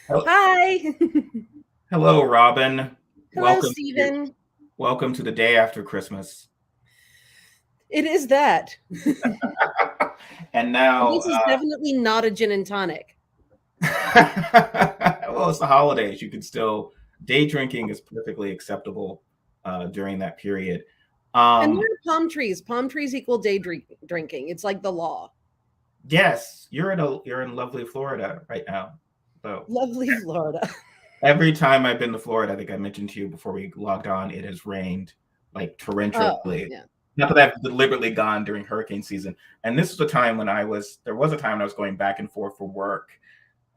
Hel- Hi. Hello, Robyn. Hello, Welcome to Stephen. welcome to the day after Christmas. It is that. And And now, this is definitely not a gin and tonic. well, it's the holidays. You can still day drinking is perfectly acceptable during that period. And there Um, are palm trees. Palm trees equal drinking. It's like the law. yes, you're in lovely Florida right now. So Lovely Florida. every time I've been to Florida, I think I mentioned to you before we logged on, it has rained like Oh, torrentially. yeah. Not that I've deliberately gone during hurricane season. And this was a time when there was a time when I was going back and forth for work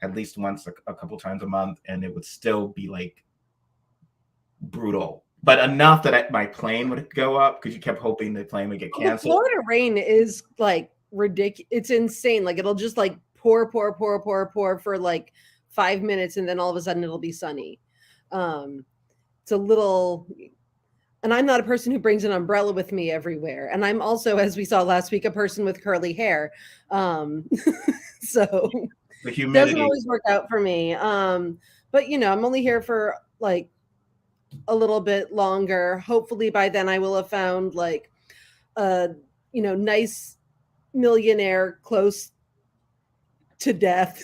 at least once a couple times a month, and it would still be like brutal, but enough that my plane would go up because you kept hoping the plane would get Well, the canceled. Florida rain is like ridiculous. It's insane. Like it'll just like pour for like 5 minutes, and then all of a sudden it'll be sunny. Um, it's a little. And I'm not a person who brings an umbrella with me everywhere. And I'm also, as we saw last week, a person with curly hair. Um, so The doesn't humidity. always work out for me. But I'm only here for like a little bit longer. Hopefully by then I will have found like a nice millionaire close to death.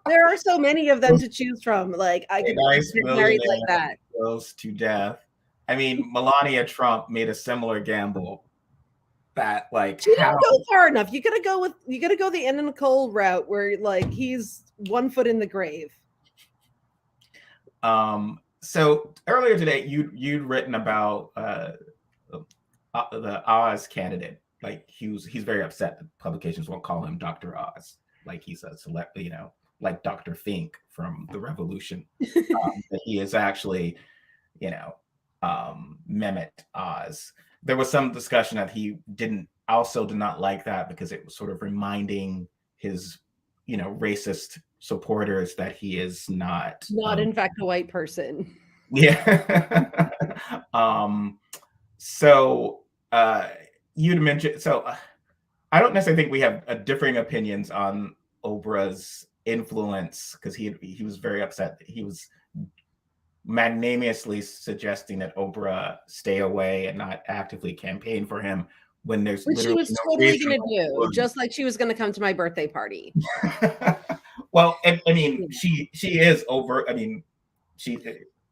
There are so many of them to choose from. Like I A could nice get married like millionaire that. goes to death. I mean, Melania Trump made a similar gamble that, like, She how didn't go far enough. You gotta go the Anna Nicole route where like he's 1 foot in the grave. So earlier today, you'd written about the Oz candidate. Like he's very upset that publications won't call him Dr. Oz. Like he's a select, like Dr. Fink from the Revolution. That he is actually, you know, Mehmet Oz. There was some discussion that he did not like that because it was sort of reminding his, racist supporters that he is not. Not in fact a white person. Yeah. um, so uh, you'd mentioned I don't necessarily think we have differing opinions on Oprah's influence because he was very upset. He was magnanimously suggesting that Oprah stay away and not actively campaign for him when there's Which she literally was no totally reason gonna why she do, would. just like she was gonna come to my birthday party. Well, I mean, she is over. I mean, she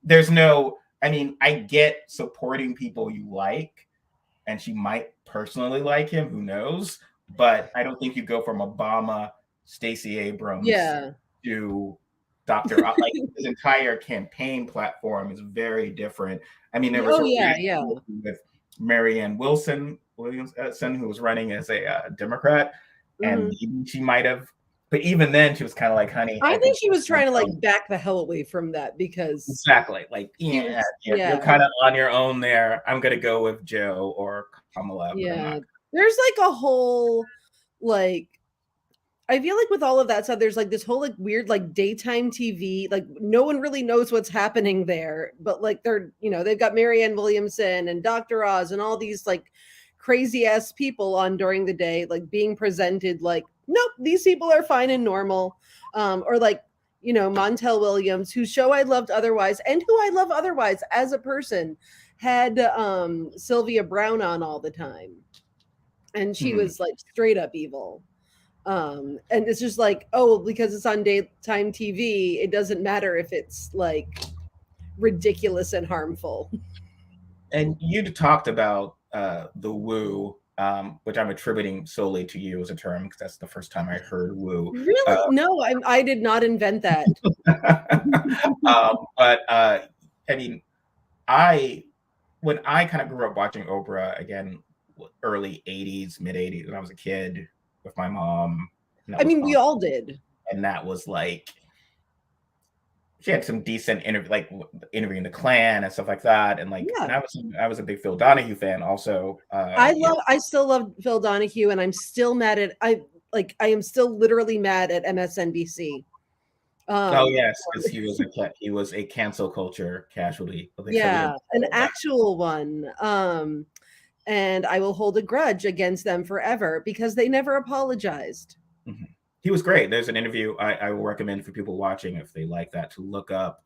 there's no. I mean, I get supporting people you like, and she might personally like him. Who knows? But I don't think you go from Obama, Stacey Abrams Yeah. to Dr. Like his entire campaign platform is very different. I mean, there was Oh a yeah, yeah. recent with Marianne Williamson, who was running as a Democrat, and Mhm. she might have, but even then, she was kind of like, "Honey, I I think think she was trying to like back the hell away from that because exactly like she yeah, was if you're yeah, kind of on your own there, I'm gonna go with Joe or Kamala, but I'm yeah. not." There's like a whole like I feel like with all of that stuff, there's like this whole like weird like daytime TV. Like no one really knows what's happening there, but like they've got Marianne Williamson and Dr. Oz and all these like crazy ass people on during the day, like being presented like, nope, these people are fine and normal. Or like, Montel Williams, whose show I loved otherwise and who I love otherwise as a person, had Sylvia Brown on all the time. And she Mhm. was like straight up evil. And it's just like, oh, because it's on daytime TV, it doesn't matter if it's like ridiculous and harmful. And you talked about the woo, which I'm attributing solely to you as a term because that's the first time I heard woo. Uh, Really? No, I did not invent that. but I mean, I when I kind of grew up watching Oprah again, early '80s, mid '80s, when I was a kid with my mom, and that I was mean, we on, all did. and that was like she had some decent interview, like interviewing the Klan and stuff like that, and Yeah. I was a big Phil Donahue fan, also. I still love Phil Donahue, and I'm still mad at I am still literally mad at MSNBC. Oh Um yes, because he was a cancel culture casualty. Well, they said we yeah, didn't an call that. actual one. And I will hold a grudge against them forever because they never apologized. Mhm. He was great. There's an interview I will recommend for people watching if they like that to look up.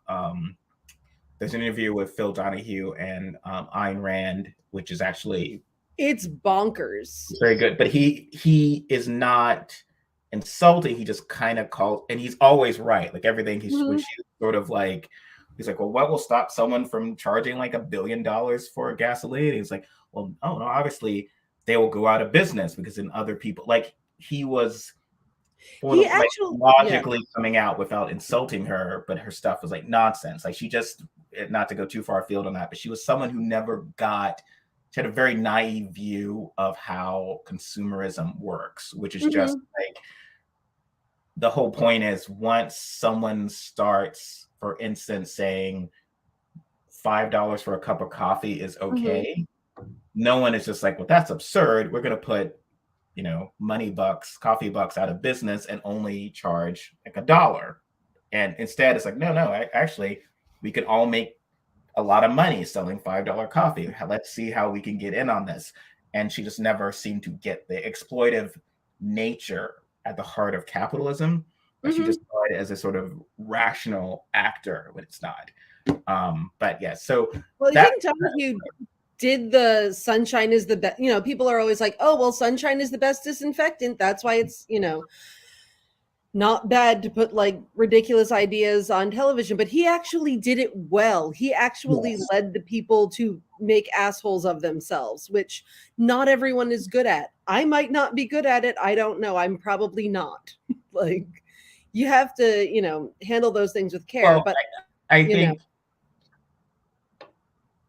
There's an interview with Phil Donahue and Ayn Rand, which is actually It's bonkers. very good. But he is not insulting. He just kind of calls, and he's always right. Like everything when she's sort of like, he's like, well, what will stop someone from charging like $1 billion for gasoline? He's like, well, oh no, obviously they will go out of business because then other people, like he was He actually logically coming out without insulting her, but her stuff was like nonsense. Like she just, not to go too far afield on that, but she was someone who never got, she had a very naive view of how consumerism works, which is just like, the whole point is once someone starts, for instance, saying $5 for a cup of coffee is okay, no one is just like, well, that's absurd. We're going to put, you know, coffee bucks out of business and only charge like $1. And instead it's like, no, actually we could all make a lot of money selling $5 coffee. Let's see how we can get in on this. And she just never seemed to get the exploitive nature at the heart of capitalism. But she just saw it as a sort of rational actor when it's not. But yeah, so well, I think Donahue did the sunshine is the best. You know, people are always like, oh, well, sunshine is the best disinfectant. That's why it's, you know, not bad to put like ridiculous ideas on television. But he actually did it well. He actually led the people to make assholes of themselves, which not everyone is good at. I might not be good at it. I don't know. I'm probably not. Like, you have to, you know, handle those things with care. Well, but I think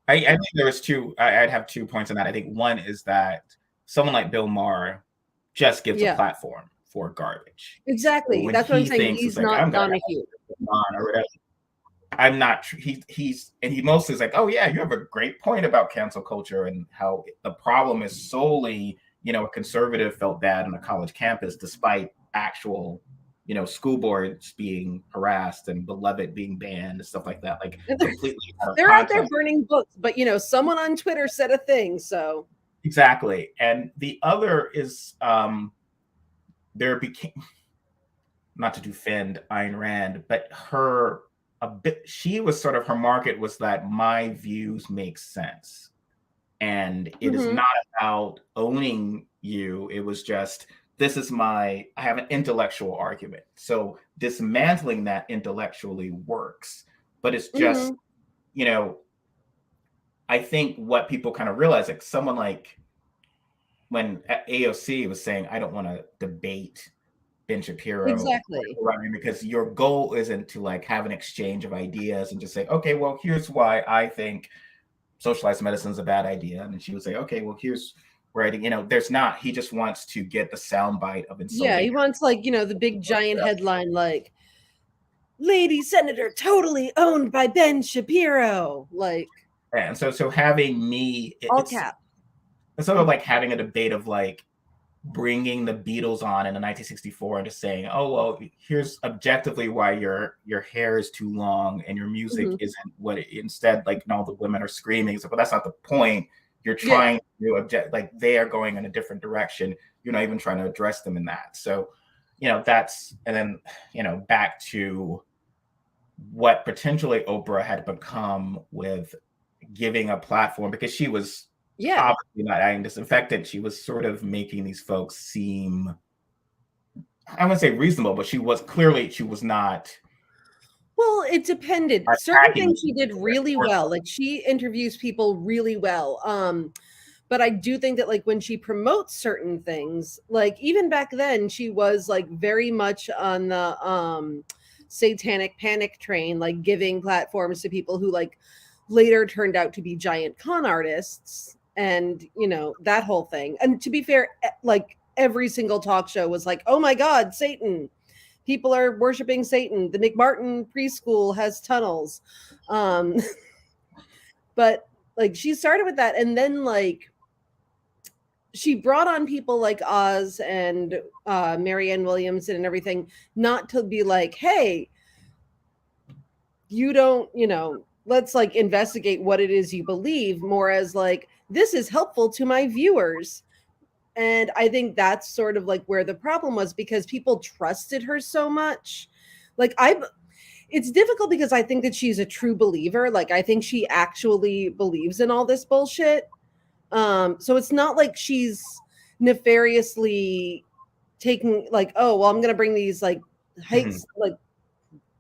I think there was two. I'd have 2 points on that. I think one is that someone like Bill Maher just gives a platform for garbage. Exactly. So that's what I'm saying. He's not Donahue. I'm not. He's and he mostly is like, oh yeah, you have a great point about cancel culture and how the problem is solely, you know, a conservative felt bad on a college campus despite actual, you know, school boards being harassed and Beloved being banned and stuff like that. Like completely they're out there burning books, but you know, someone on Twitter said a thing. So exactly. And the other is there became, not to defend Ayn Rand, but she was sort of, her market was that my views make sense. And it is not about owning you. It was just, I have an intellectual argument. So dismantling that intellectually works, but it's just, you know, I think what people kind of realize, like someone like when AOC was saying, I don't want to debate Ben Shapiro. Exactly. Because your goal isn't to like have an exchange of ideas and just say, okay, well, here's why I think socialized medicine is a bad idea. And then she would say, okay, well, here's where, you know, there's not, he just wants to get the soundbite of insulting. Yeah, he wants like, you know, the big giant headline, like, lady senator totally owned by Ben Shapiro. Like, and so having me, all cap. It's sort of like having a debate of like bringing the Beatles on in 1964 and just saying, oh, well, here's objectively why your hair is too long and your music isn't what it, instead, like, all the women are screaming. So, but that's not the point. You're trying to object, like they are going in a different direction. You're not even trying to address them in that. So, you know, that's, and then, you know, back to what potentially Oprah had become with giving a platform, because she was obviously not adding disinfectant. She was sort of making these folks seem, I wouldn't say reasonable, but she was not. Well, it depended. Certain things she did really well. Like she interviews people really well. But I do think that like when she promotes certain things, like even back then, she was like very much on the satanic panic train, like giving platforms to people who like later turned out to be giant con artists, and you know, that whole thing. And to be fair, like every single talk show was like, oh my God, Satan. People are worshiping Satan. The McMartin preschool has tunnels. But like she started with that, and then like she brought on people like Oz and Marianne Williamson and everything, not to be like, hey, you don't, you know, let's like investigate what it is you believe, more as like, this is helpful to my viewers. And I think that's sort of like where the problem was, because people trusted her so much. Like it's difficult because I think that she's a true believer. Like I think she actually believes in all this bullshit. So it's not like she's nefariously taking like, oh, well, I'm gonna bring these like heights like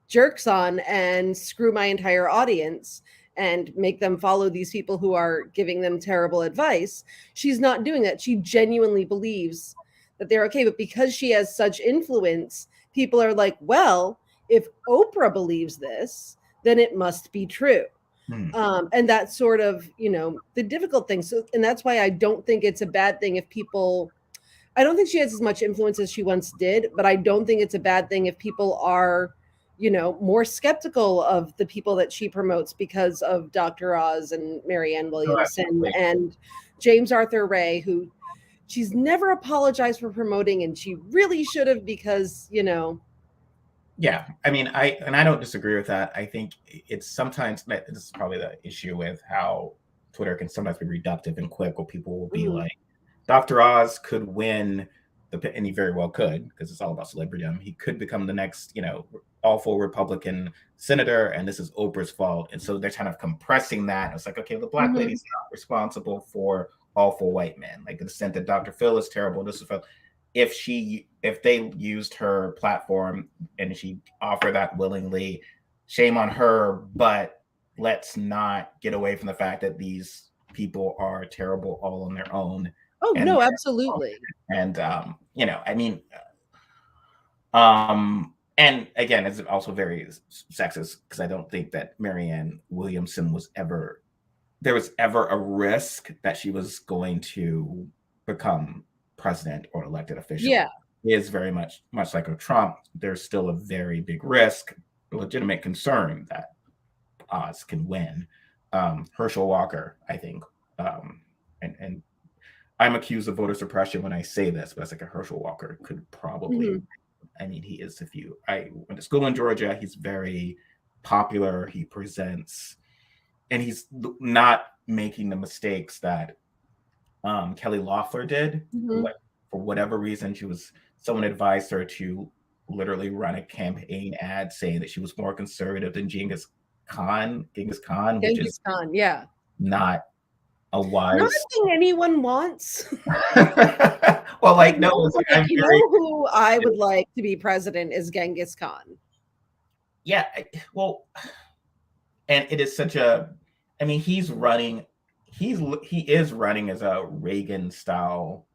jerks on and screw my entire audience and make them follow these people who are giving them terrible advice. She's not doing that. She genuinely believes that they're okay. But because she has such influence, people are like, well, if Oprah believes this, then it must be true. And that's sort of, the difficult thing. So, and that's why I don't think it's a bad thing if people, I don't think she has as much influence as she once did, but I don't think it's a bad thing if people are, more skeptical of the people that she promotes because of Dr. Oz and Marianne Williamson and James Arthur Ray, who she's never apologized for promoting, and she really should have, because, Yeah, I mean, I don't disagree with that. I think it's sometimes, this is probably the issue with how Twitter can sometimes be reductive and quick, where people will be like, Dr. Oz could win and he very well could, because it's all about celebritydom. He could become the next, awful Republican senator, and this is Oprah's fault. And so they're kind of compressing that. It's like, okay, the black lady's not responsible for awful white men. Like, the extent that Dr. Phil is terrible, this is if they used her platform and she offered that willingly, shame on her. But let's not get away from the fact that these people are terrible all on their own. Oh, no, absolutely. And, I mean, and again, it's also very sexist, because I don't think that Marianne Williamson there was ever a risk that she was going to become president or elected official. Yeah. It is very much like a Trump. There's still a very big risk, a legitimate concern that Oz can win. Herschel Walker, I think, and I'm accused of voter suppression when I say this, but it's like a Herschel Walker could probably, I mean, he is, I went to school in Georgia, he's very popular, he presents, and he's not making the mistakes that Kelly Loeffler did. For whatever reason, someone advised her to literally run a campaign ad saying that she was more conservative than Genghis Khan, which is yeah, not a wise. Not a thing anyone wants. Well, like, no, like, who I would like to be president is Genghis Khan. Yeah, well, and it is such a, I mean, he is running as a Reagan style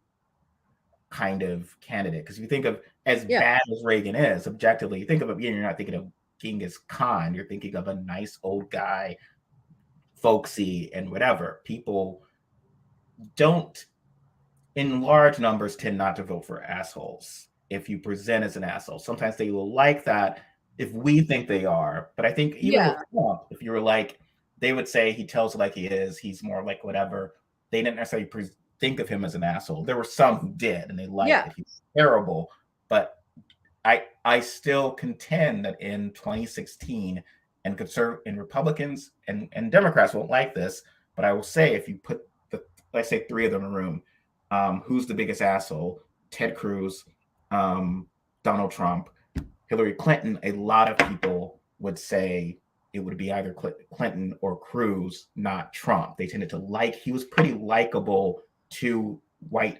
kind of candidate, because if you think of as bad as Reagan is, objectively, you think of you're not thinking of Genghis Khan, you're thinking of a nice old guy, folksy and whatever. People don't, in large numbers, tend not to vote for assholes if you present as an asshole. Sometimes they will like that if we think they are, but I think even with Trump, if you were like, they would say he tells it like he is, he's more like whatever. They didn't necessarily think of him as an asshole. There were some who did, and they liked that he was terrible. But I still contend that in 2016, and Republicans and Democrats won't like this, but I will say, if you put let's say three of them in a room, who's the biggest asshole? Ted Cruz, Donald Trump, Hillary Clinton. A lot of people would say it would be either Clinton or Cruz, not Trump. They tended to he was pretty likable to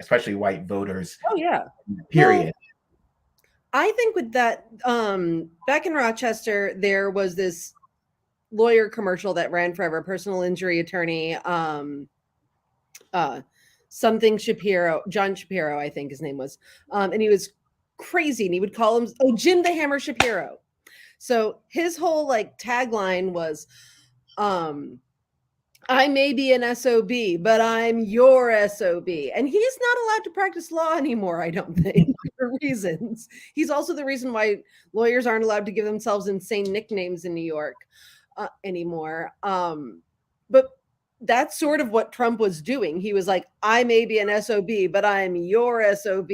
especially white voters. Oh yeah. Period. Well, I think with that, back in Rochester, there was this lawyer commercial that ran forever, personal injury attorney, something Shapiro, John Shapiro, I think his name was. And he was crazy, and he would call him, Jim the Hammer Shapiro. So his whole tagline was, I may be an SOB, but I'm your SOB. And he's not allowed to practice law anymore, I don't think, for reasons. He's also the reason why lawyers aren't allowed to give themselves insane nicknames in New York anymore. But that's sort of what Trump was doing. He was like, I may be an SOB, but I'm your SOB,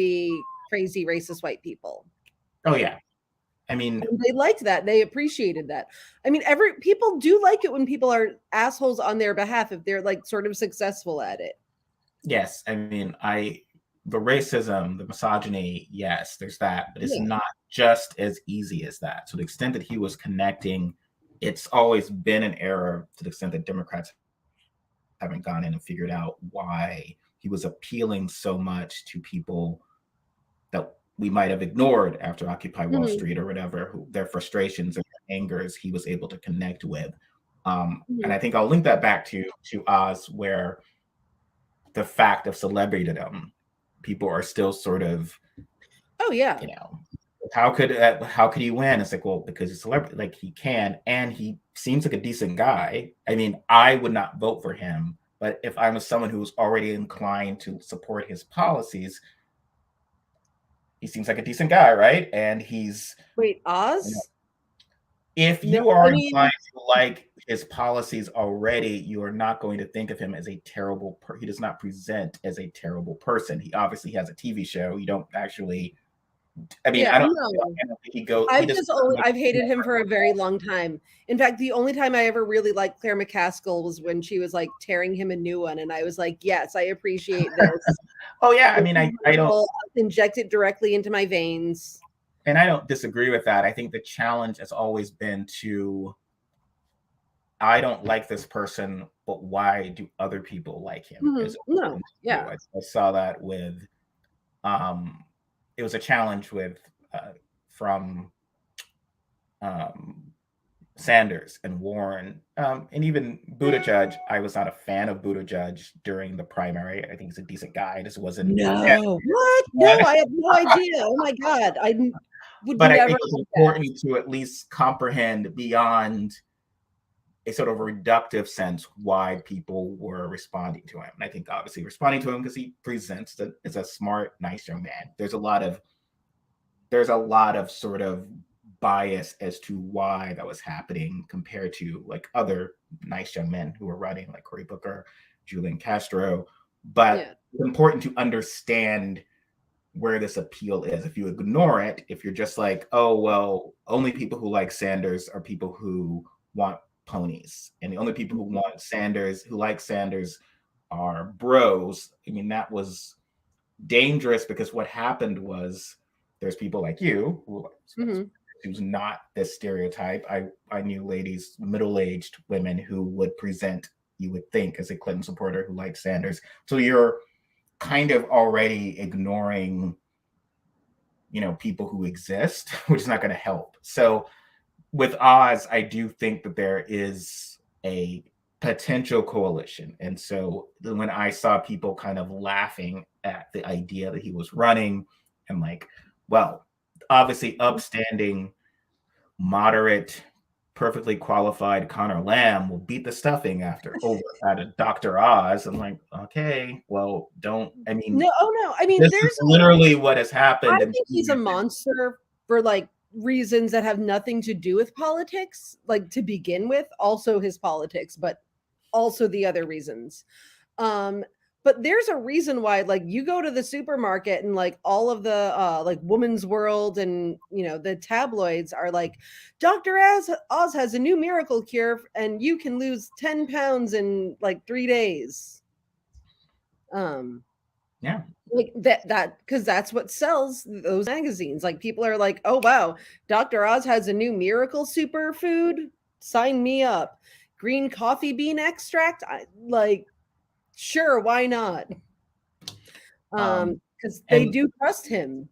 crazy racist white people. Oh, yeah. I mean, and they liked that. They appreciated that. I mean, people do like it when people are assholes on their behalf, if they're sort of successful at it. Yes. I mean, the racism, the misogyny, yes, there's that, but it's Yeah. not just as easy as that. To the extent that he was connecting, it's always been an error to the extent that Democrats haven't gone in and figured out why he was appealing so much to people that we might have ignored after Occupy Wall Mhm. Street or whatever, who, their frustrations and their angers he was able to connect with. And Mhm. I think I'll link that back to Oz, where the fact of celebritydom, people are still sort of, Oh yeah. you know, how could he win? It's like, well, because he's a celebrity, like he can, and he seems like a decent guy. I mean, I would not vote for him, but if I'm someone who's already inclined to support his policies, he seems like a decent guy, right? And he's, Wait, you know, Oz? if No, you I are mean, inclined to like his policies already, you are not going to think of him as a terrible he does not present as a terrible person. He obviously has a TV show. You don't actually, I mean, yeah, I no. don't think he doesn't I've hated him for a very long time. In fact, the only time I ever really liked Claire McCaskill was when she was like tearing him a new one, and I was like, yes, I appreciate this. Oh yeah, I This mean, is I don't, wonderful. I'll inject it directly into my veins. and I don't disagree with that. I think the challenge has always been to, I don't like this person, but why do other people like him? Mhm. Is No, yeah, I saw that with, um, it was a challenge with, from, um, Sanders and Warren, and even Buttigieg. I was not a fan of Buttigieg during the primary. I think he's a decent guy. This wasn't, yeah, no, what? No, but, I have no idea. Oh my god, would but I never think it's have guessed. important to at least comprehend beyond a sort of reductive sense why people were responding to him. And I think obviously responding to him because he presents as a smart, nice young man. There's a lot of sort of bias as to why that was happening compared to like other nice young men who were running, like Cory Booker, Julian Castro. But Yeah, it's important to understand where this appeal is. If you ignore it, if you're just like, oh, well, only people who like Sanders are people who want ponies, and the only people who want Sanders, who like Sanders, are bros. I mean, that was dangerous because what happened was there's people like you mhm. who's not this stereotype. I knew ladies, middle-aged women who would present, you would think, as a Clinton supporter who likes Sanders. So you're kind of already ignoring, people who exist, which is not going to help. So with Oz, I do think that there is a potential coalition. And so when I saw people kind of laughing at the idea that he was running, and like, well, obviously upstanding, moderate, perfectly qualified Connor Lamb will beat the stuffing after over at a Dr. Oz. I'm like, okay, well, don't, I mean, No, oh no. I mean, this is literally what has I happened. And think he's a monster for like reasons that have nothing to do with politics, like to begin with, also his politics, but also the other reasons. Um, but there's a reason why, like, you go to the supermarket and like all of the like Woman's World and the tabloids are like, Dr. Oz has a new miracle cure and you can lose 10 pounds in like 3 days. Um, yeah. like that because that's what sells those magazines. Like people are like, oh wow, Dr. Oz has a new miracle superfood. Sign me up. Green coffee bean extract. Like, sure, why not? Um, Because they and do trust him.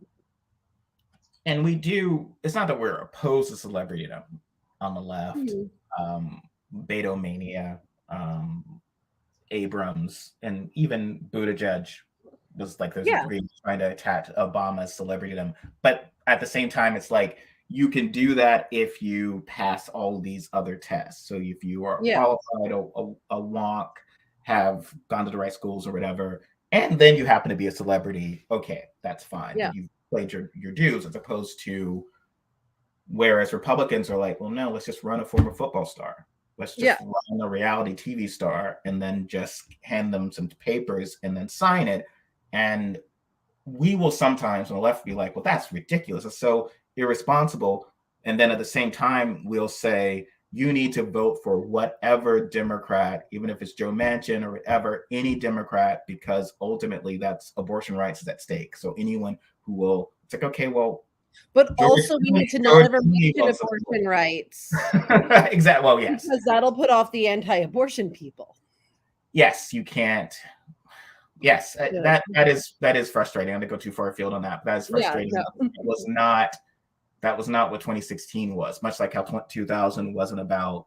and we do, it's not that we're opposed to celebrity on the left. Mhm. Beto Mania, Abrams, and even Buttigieg was like, there's Yeah, agreement trying to attach Obama's celebrity. But at the same time, it's like you can do that if you pass all these other tests. So if you are yeah, qualified, a wonk, have gone to the right schools or whatever, and then you happen to be a celebrity, okay, that's fine. yeah, Then you've played your dues, as opposed to, whereas Republicans are like, well, no, let's just run a former football star. Let's yeah, just run a reality TV star and then just hand them some papers and then sign it. And we will sometimes on the left be like, well, that's ridiculous. It's so irresponsible. And then at the same time, we'll say, you need to vote for whatever Democrat, even if it's Joe Manchin or whatever, any Democrat, because ultimately that's abortion rights is at stake. So anyone who will, it's like, okay, well, but also we need to not ever mention abortion rights. Exactly. Well, yes, because that'll put off the anti-abortion people. Yes, you can't. Yes, that is frustrating. I'm gonna go too far afield on that. That is frustrating. Yeah, no. That was not what 2016 was. Much like how 2000 wasn't about,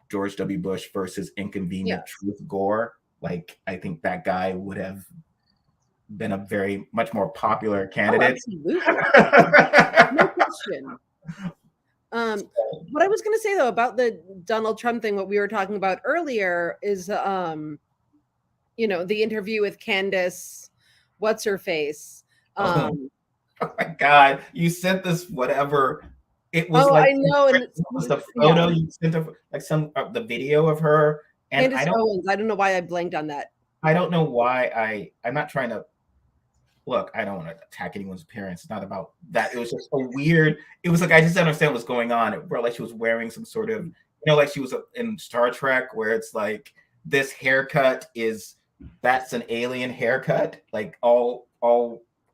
George W. Bush versus inconvenient truth Gore. Like, I think that guy would have been a very much more popular candidate. Oh, absolutely. No question. What I was going to say though about the Donald Trump thing, what we were talking about earlier is, the interview with Candace, what's her face. Oh my God! You sent this whatever. It was I know, and it was the photo you sent of like the video of her. And Candace Owens. I don't know why I blanked on that. I don't know why I'm not trying to. Look, I don't want to attack anyone's appearance. It's not about that. It was just a weird. It was like I just don't understand what's going on. It felt like she was wearing some sort of, like she was in Star Trek, where it's like this haircut that's an alien haircut. Like all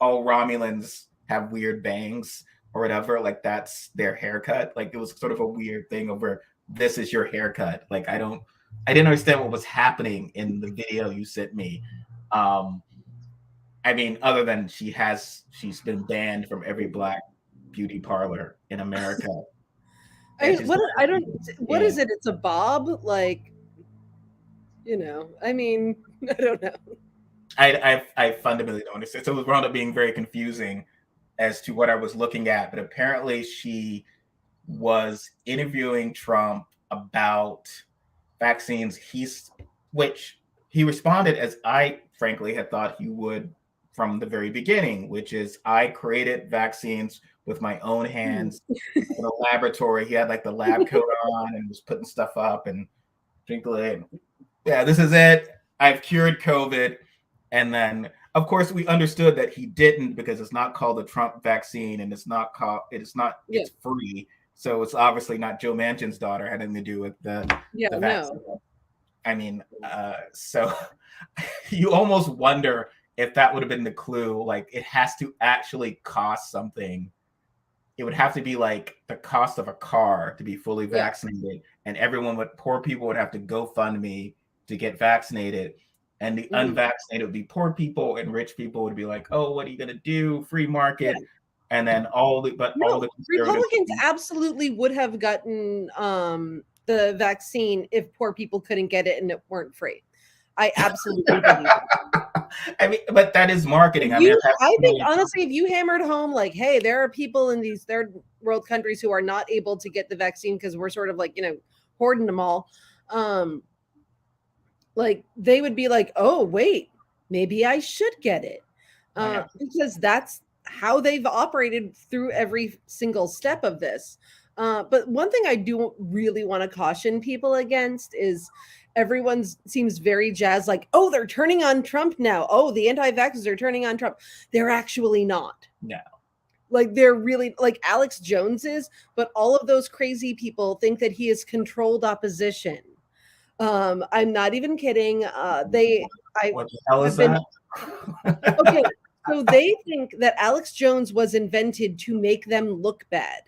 Romulans have weird bangs or whatever. Like that's their haircut. Like it was sort of a weird thing over this is your haircut. Like I didn't understand what was happening in the video you sent me. I mean, other than she's been banned from every Black beauty parlor in America. What is it? It's a bob, like, I mean, I don't know. I fundamentally don't understand. So it wound up being very confusing as to what I was looking at. But apparently she was interviewing Trump about vaccines. Which he responded as I frankly had thought he would from the very beginning, which is I created vaccines with my own hands in a laboratory. He had like the lab coat on and was putting stuff up and drinking. Yeah, this is it. I've cured COVID. And then, of course, we understood that he didn't because it's not called the Trump vaccine and it's free. So it's obviously not Joe Manchin's daughter having to do with the vaccine. No. I mean, so you almost wonder if that would have been the clue. Like it has to actually cost something. It would have to be like the cost of a car to be fully vaccinated, and poor people would have to GoFundMe to get vaccinated, and the unvaccinated would be poor people, and rich people would be like, "Oh, what are you gonna do? Free market." Yeah. And then all the Republicans absolutely would have gotten the vaccine if poor people couldn't get it and it weren't free. I absolutely believe that. I mean, but that is marketing. I think honestly, if you hammered home like, hey, there are people in these third world countries who are not able to get the vaccine because we're sort of like, hoarding them all. Like they would be like, oh, wait, maybe I should get it. Because that's how they've operated through every single step of this. But one thing I do really want to caution people against is everyone seems very jazzed, like, oh, they're turning on Trump now. Oh, the anti-vaxxers are turning on Trump. They're actually not. No. Like they're really like Alex Jones is, but all of those crazy people think that he is controlled opposition. I'm not even kidding. What the hell is that? Okay. So they think that Alex Jones was invented to make them look bad.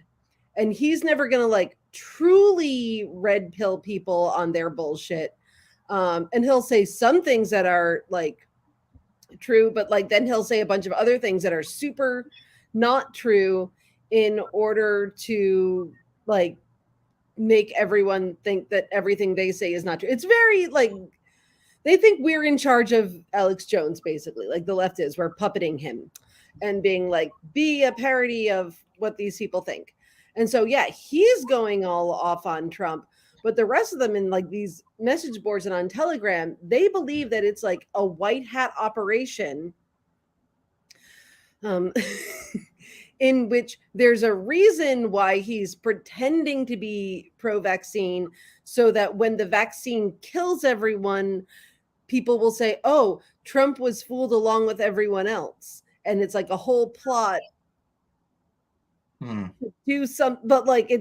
And he's never going to like truly red pill people on their bullshit. And he'll say some things that are like true, but like then he'll say a bunch of other things that are super not true in order to like make everyone think that everything they say is not true. It's very like they think we're in charge of Alex Jones, basically, like the left is. We're puppeting him and being like, be a parody of what these people think. And so, yeah, he's going all off on Trump. But the rest of them in like these message boards and on Telegram, they believe that it's like a white hat operation in which there's a reason why he's pretending to be pro-vaccine so that when the vaccine kills everyone, people will say, oh, Trump was fooled along with everyone else. And it's like a whole plot do some, but like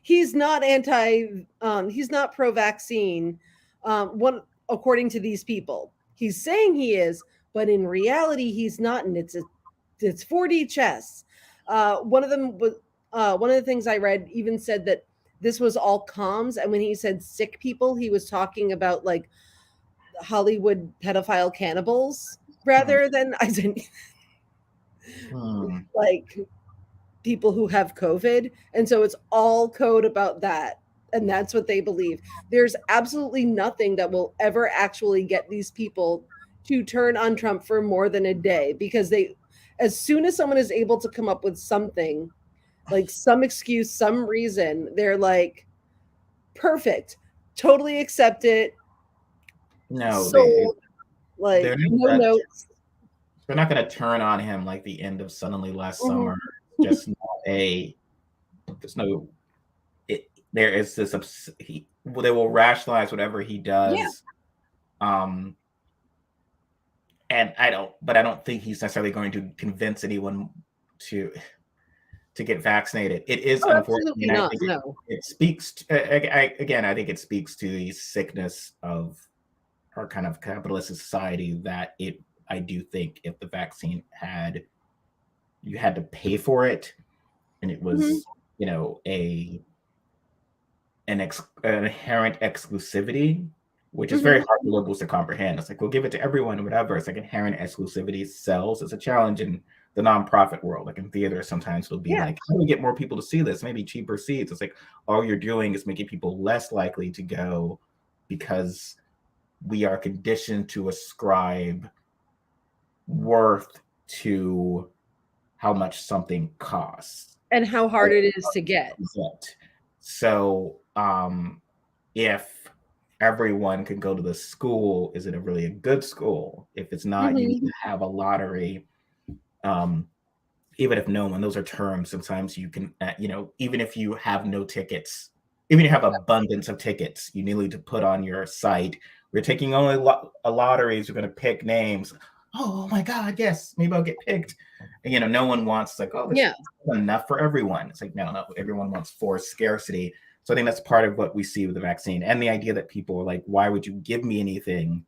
he's not he's not pro-vaccine. One according to these people, he's saying he is, but in reality he's not, and it's 4D chess. One of them was one of the things I read even said that this was all comms, and when he said sick people, he was talking about like Hollywood pedophile cannibals rather than I said like people who have COVID. And so it's all code about that. And that's what they believe. There's absolutely nothing that will ever actually get these people to turn on Trump for more than a day, because as soon as someone is able to come up with something, like some excuse, some reason, they're like, perfect, totally accept it. No, so, like no notes. They're not going to turn on him like the end of Suddenly Last Summer. Just not there's no. There is this. They will rationalize whatever he does. Yeah. And I don't think he's necessarily going to convince anyone to get vaccinated. It is unfortunate. Not, it speaks to, again, I think it speaks to the sickness of our kind of capitalist society, that I do think if the vaccine you had to pay for it, and it was an inherent exclusivity, which is very hard for liberals to comprehend. It's like, we'll give it to everyone, whatever. It's like inherent exclusivity sells. It's a challenge in the nonprofit world. Like in theater, sometimes it'll be like, how do we get more people to see this? Maybe cheaper seats. It's like, all you're doing is making people less likely to go, because we are conditioned to ascribe worth to how much something costs and how hard it is to get. So if everyone can go to the school, is it really a good school? If it's not, you need to have a lottery. Even if no one, those are terms. Sometimes you can, even if you have no tickets, even if you have abundance of tickets, you need to put on your site, we're taking only lotteries, we're going to pick names. Oh my God, yes, maybe I'll get picked. And, no one wants like, oh, this is enough for everyone. It's like, no, everyone wants forced scarcity. So I think that's part of what we see with the vaccine, and the idea that people are like, why would you give me anything?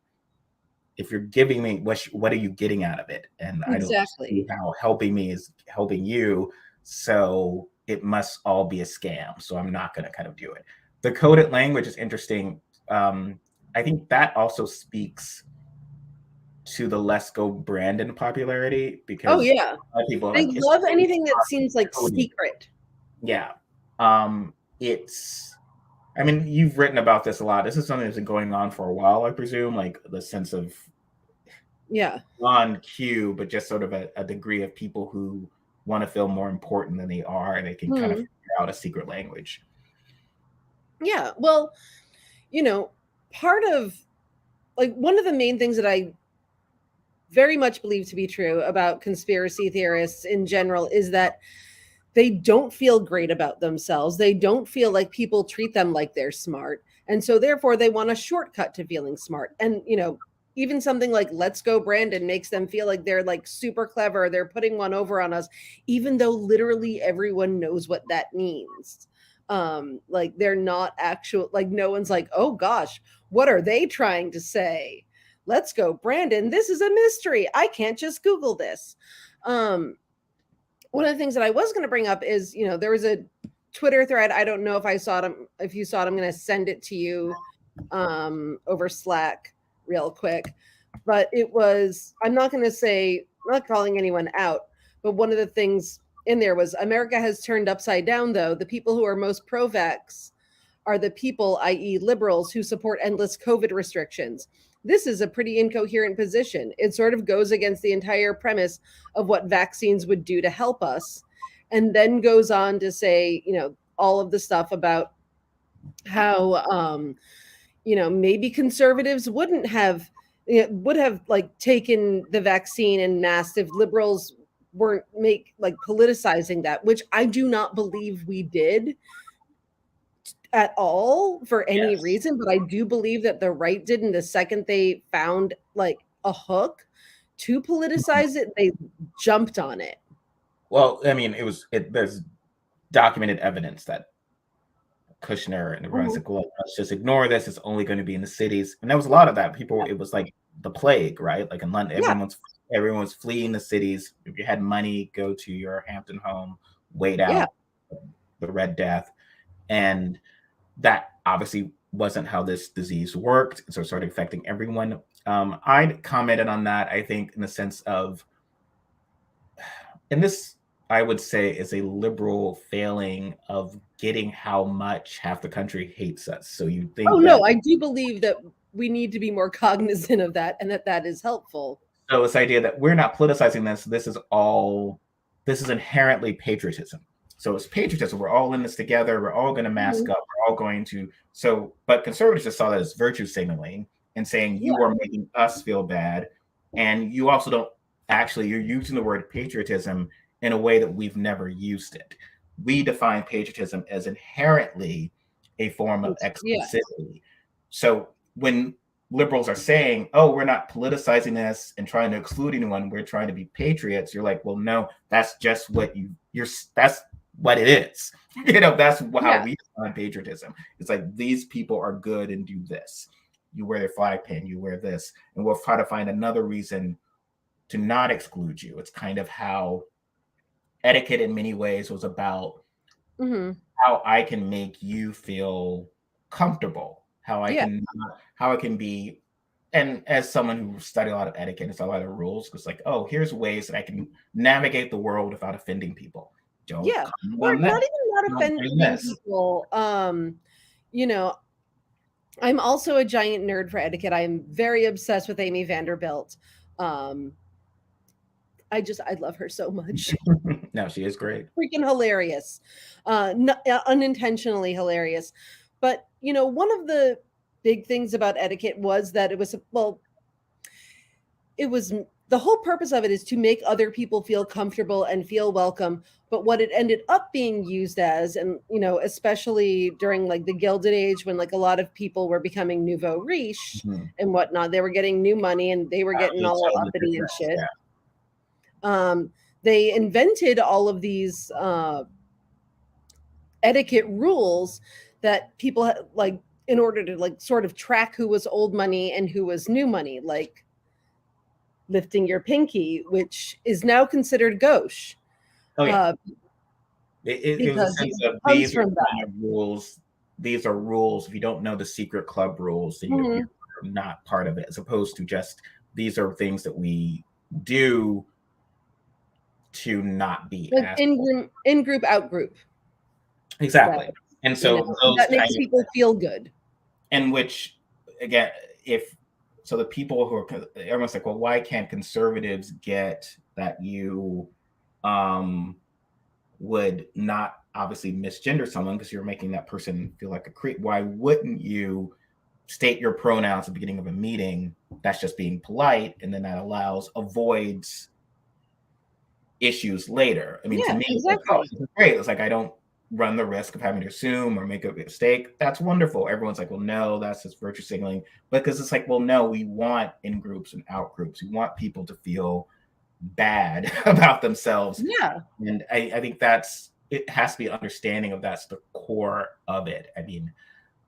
If you're giving me, what are you getting out of it? And I don't see how helping me is helping you. So it must all be a scam. So I'm not going to kind of do it. The coded language is interesting. I think that also speaks to the Let's Go Brandon popularity, because people they love anything that seems like secret. Yeah. You've written about this a lot. This is something that's been going on for a while, I presume, like the sense of on cue, but just sort of a degree of people who want to feel more important than they are, and they can kind of figure out a secret language. Yeah. Well, part of like one of the main things that I very much believe to be true about conspiracy theorists in general is that they don't feel great about themselves. They don't feel like people treat them like they're smart. And so therefore they want a shortcut to feeling smart. And, even something like Let's Go Brandon makes them feel like they're like super clever. They're putting one over on us, even though literally everyone knows what that means. Like they're not actual, like no one's like, oh gosh, what are they trying to say? Let's Go Brandon, this is a mystery. I can't just Google this. One of the things that I was going to bring up is, there was a Twitter thread. I don't know if I saw it. If you saw it, I'm going to send it to you over Slack real quick. But it was, I'm not calling anyone out, but one of the things in there was America has turned upside down, though. The people who are most pro-vax are the people, i.e. liberals, who support endless COVID restrictions. This is a pretty incoherent position. It sort of goes against the entire premise of what vaccines would do to help us, and then goes on to say, all of the stuff about how, maybe conservatives would have like taken the vaccine en masse if liberals weren't politicizing that, which I do not believe we did at all for any reason, but I do believe that the right did, and the second they found like a hook to politicize it, they jumped on it. Well, there's documented evidence that Kushner and everyone's like, well, let's just ignore this. It's only going to be in the cities. And there was a lot of that. People, it was like the plague, right? Like in London, Yeah. everyone's fleeing the cities. If you had money, go to your Hampton home, wait Yeah. out the Red Death. And that obviously wasn't how this disease worked. So it started affecting everyone. I commented on that, I think, in the sense of, and this I would say is a liberal failing of getting how much half the country hates us. So you think Oh that, no, I do believe that we need to be more cognizant of that, and that is helpful. so this idea that we're not politicizing this, this is inherently patriotism. So it's patriotism. We're all in this together. We're all going to mask up. We're all going to. So, but conservatives just saw that as virtue signaling and saying you are making us feel bad, and you also don't actually. You're using the word patriotism in a way that we've never used it. We define patriotism as inherently a form of exclusivity. So when liberals are saying, oh, we're not politicizing this and trying to exclude anyone, we're trying to be patriots, you're like, well, no, that's just what that's what it is. That's how we define patriotism. It's like, these people are good and do this. You wear their flag pin, you wear this, and we'll try to find another reason to not exclude you. It's kind of how etiquette in many ways was about how I can make you feel comfortable, how I can be. And as someone who studied a lot of etiquette, it's a lot of rules. It's like, oh, here's ways that I can navigate the world without offending people. Don't or not even not offending people. I'm also a giant nerd for etiquette. I am very obsessed with Amy Vanderbilt. I love her so much. No, she is great. Freaking hilarious. Unintentionally hilarious. But, one of the big things about etiquette was that it was the whole purpose of it is to make other people feel comfortable and feel welcome. But what it ended up being used as, and, especially during like the Gilded Age, when like a lot of people were becoming nouveau riche and whatnot, they were getting new money and they were getting all uppity and shit. They invented all of these etiquette rules that people like in order to like sort of track who was old money and who was new money, like lifting your pinky, which is now considered gauche. Oh yeah. It was a sense of these are rules. These are rules. If you don't know the secret club rules, then you're not part of it, as opposed to just these are things that we do to not be like in group, out group. Exactly. And so that makes people feel good. And which, again, the people who are, everyone's like, well, why can't conservatives get that you would not obviously misgender someone because you're making that person feel like a creep? Why wouldn't you state your pronouns at the beginning of a meeting? That's just being polite, and then that avoids issues later. I mean, to me, exactly. It's great. It's like, I don't run the risk of having to assume or make a mistake. That's wonderful. Everyone's like, well, no, that's just virtue signaling. Because it's like, well, no, we want in groups and out groups. We want people to feel bad about themselves. Yeah. And I think it has to be understanding of that's the core of it. I mean,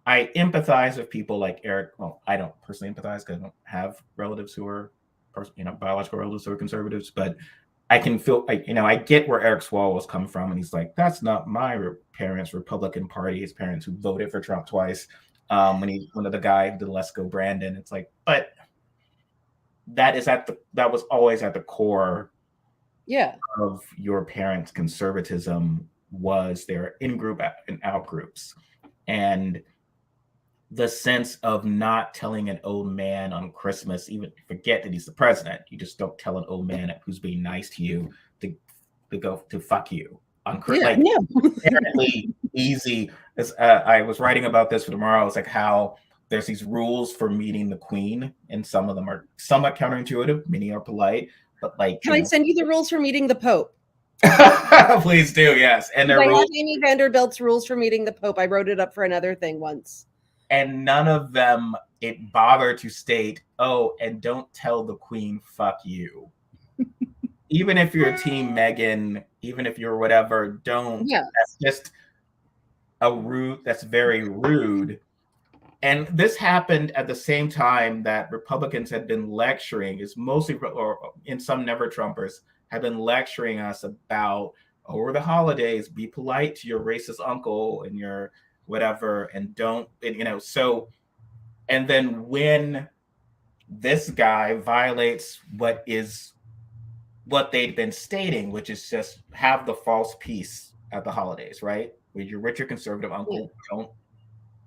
I empathize with people like Eric. Well, I don't personally empathize because I don't have relatives who are, biological relatives who are conservatives, but I can feel, I get where Eric Swalwell was coming from, and he's like, that's not my parents' Republican Party, his parents who voted for Trump twice. One of the guy who did Let's Go Brandon, it's like, but that was always at the core of your parents' conservatism, was their in-group and out-groups. And the sense of not telling an old man on Christmas, even forget that he's the president, you just don't tell an old man who's being nice to you to go to fuck you on Christmas. Apparently easy. I was writing about this for tomorrow. It's like how there's these rules for meeting the Queen, and some of them are somewhat counterintuitive. Many are polite, but like, can I send you the rules for meeting the Pope? Please do, yes. And I have Amy Vanderbilt's rules for meeting the Pope. I wrote it up for another thing once. And none of them bother to state, oh, and don't tell the Queen, fuck you. even if you're team Megan, even if you're whatever, don't. Yeah. That's just that's very rude. And this happened at the same time that Republicans had been lecturing, is mostly, or in some never Trumpers, have been lecturing us about over the holidays, be polite to your racist uncle and your whatever, and don't, so, and then when this guy violates what they'd been stating, which is just have the false peace at the holidays, right? With your richer conservative uncle, don't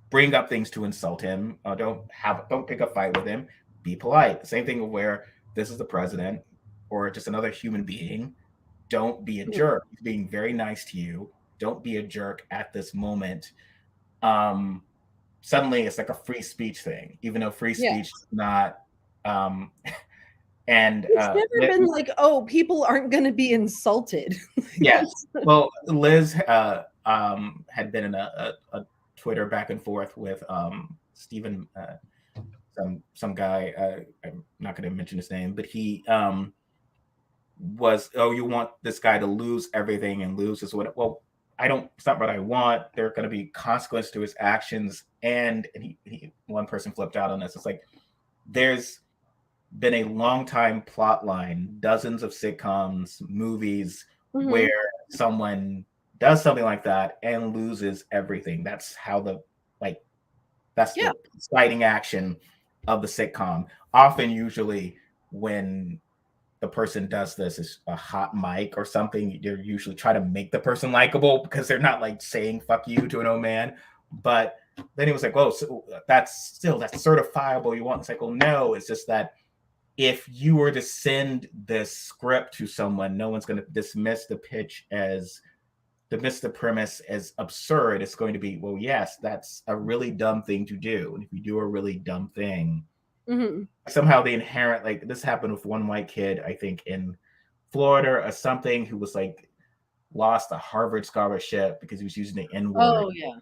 bring up things to insult him. Don't pick a fight with him. Be polite. Same thing where this is the president or just another human being. Don't be a jerk. He's being very nice to you. Don't be a jerk at this moment. Suddenly it's like a free speech thing, even though free speech is not. And it's never been like, oh, people aren't going to be insulted. Yes. Well, Liz had been in a Twitter back and forth with Stephen, some guy. I'm not going to mention his name, but he was, oh, you want this guy to lose everything and lose his what? Well, it's not what I want. There are going to be consequences to his actions. And one person flipped out on this. It's like, there's been a long time plot line, dozens of sitcoms, movies, where someone does something like that and loses everything. That's how the exciting action of the sitcom. Often, usually, when the person does this is a hot mic or something, they're usually try to make the person likable because they're not like saying "fuck you" to an old man. But then he was like, "Whoa, so that's certifiable." You want? It's like, well, no, it's just that if you were to send this script to someone, no one's going to dismiss the premise as absurd. It's going to be, well, yes, that's a really dumb thing to do. And if you do a really dumb thing, somehow the inherent, like this happened with one white kid, I think in Florida or something, who was like lost a Harvard scholarship because he was using the N-word. Oh, yeah.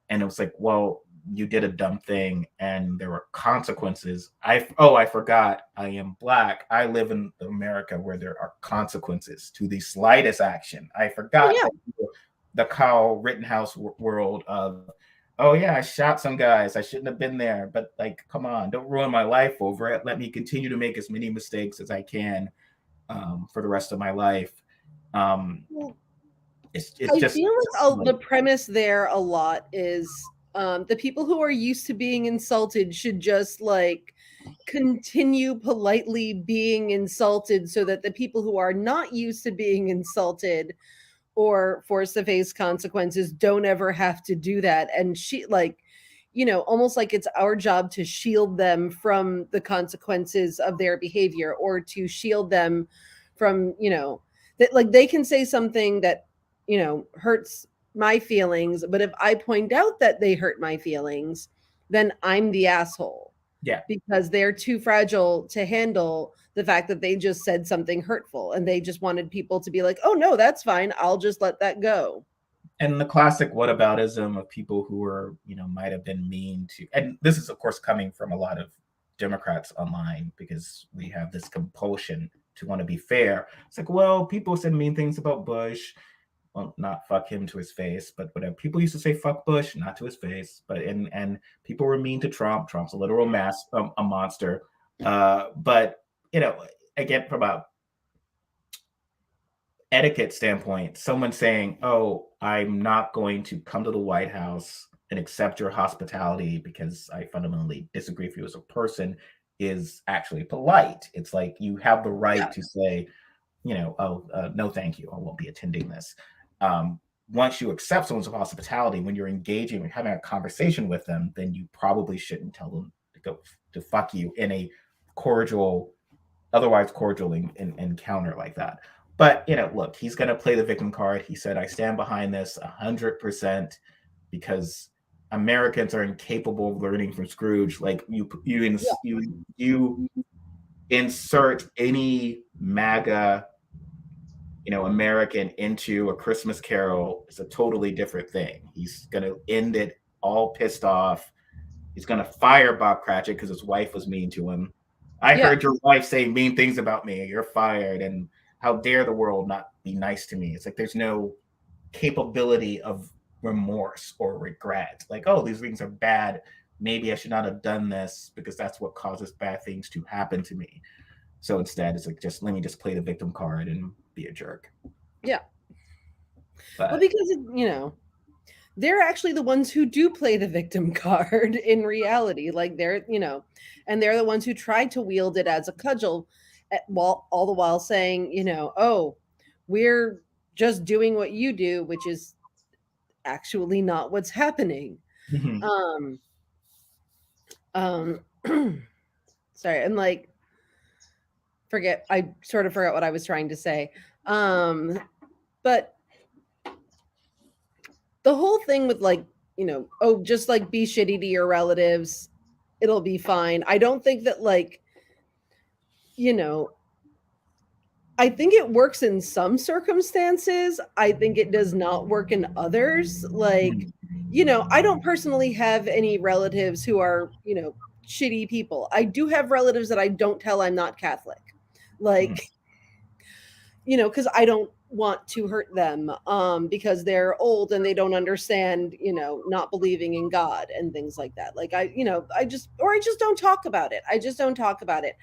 And it was like, well, you did a dumb thing and there were consequences. I forgot, I am Black. I live in America where there are consequences to the slightest action. I forgot the Kyle Rittenhouse world of, oh yeah, I shot some guys. I shouldn't have been there. But like, come on, don't ruin my life over it. Let me continue to make as many mistakes as I can for the rest of my life. It's just, feel like the premise there a lot is the people who are used to being insulted should just like continue politely being insulted so that the people who are not used to being insulted or forced to face consequences don't ever have to do that. And almost like it's our job to shield them from the consequences of their behavior, or to shield them from, that like they can say something that, hurts my feelings, but if I point out that they hurt my feelings, then I'm the asshole. Yeah. Because they're too fragile to handle the fact that they just said something hurtful and they just wanted people to be like, oh no, that's fine, I'll just let that go. And the classic whataboutism of people who are, might have been mean to, and this is of course coming from a lot of Democrats online, because we have this compulsion to want to be fair. It's like, well, people said mean things about Bush. Well, not fuck him to his face, but whatever. People used to say fuck Bush, not to his face, but and people were mean to Trump. Trump's a literal a monster. But again, from a etiquette standpoint, someone saying, "Oh, I'm not going to come to the White House and accept your hospitality because I fundamentally disagree with you as a person," is actually polite. It's like you have the right to say, no, thank you, I won't be attending this. Once you accept someone's hospitality, when you're engaging and having a conversation with them, then you probably shouldn't tell them to go to fuck you in a otherwise cordial encounter like that. But look, he's going to play the victim card. He said, "I stand behind this 100% because Americans are incapable of learning from Scrooge." Like you insert any MAGA American into A Christmas Carol, is a totally different thing. He's going to end it all pissed off. He's going to fire Bob Cratchit because his wife was mean to him. I heard your wife say mean things about me. You're fired. And how dare the world not be nice to me? It's like there's no capability of remorse or regret. Like, oh, these things are bad. Maybe I should not have done this because that's what causes bad things to happen to me. So instead, it's like, just let me just play the victim card and be a jerk. Yeah. Well, But because they're actually the ones who do play the victim card in reality. Like they're, and they're the ones who try to wield it as a cudgel, while all the while saying, oh, we're just doing what you do, which is actually not what's happening. mhm. Um, um, sorry, and like, I sort of forgot what I was trying to say. But the whole thing with like, oh, just like be shitty to your relatives, it'll be fine. I don't think that like, you know, I think it works in some circumstances. I think it does not work in others. Like, I don't personally have any relatives who are, shitty people. I do have relatives that I don't tell I'm not Catholic. Mhm. Like, because I don't want to hurt them because they're old and they don't understand, not believing in God and things like that. Like I just don't talk about it. I just don't talk about it.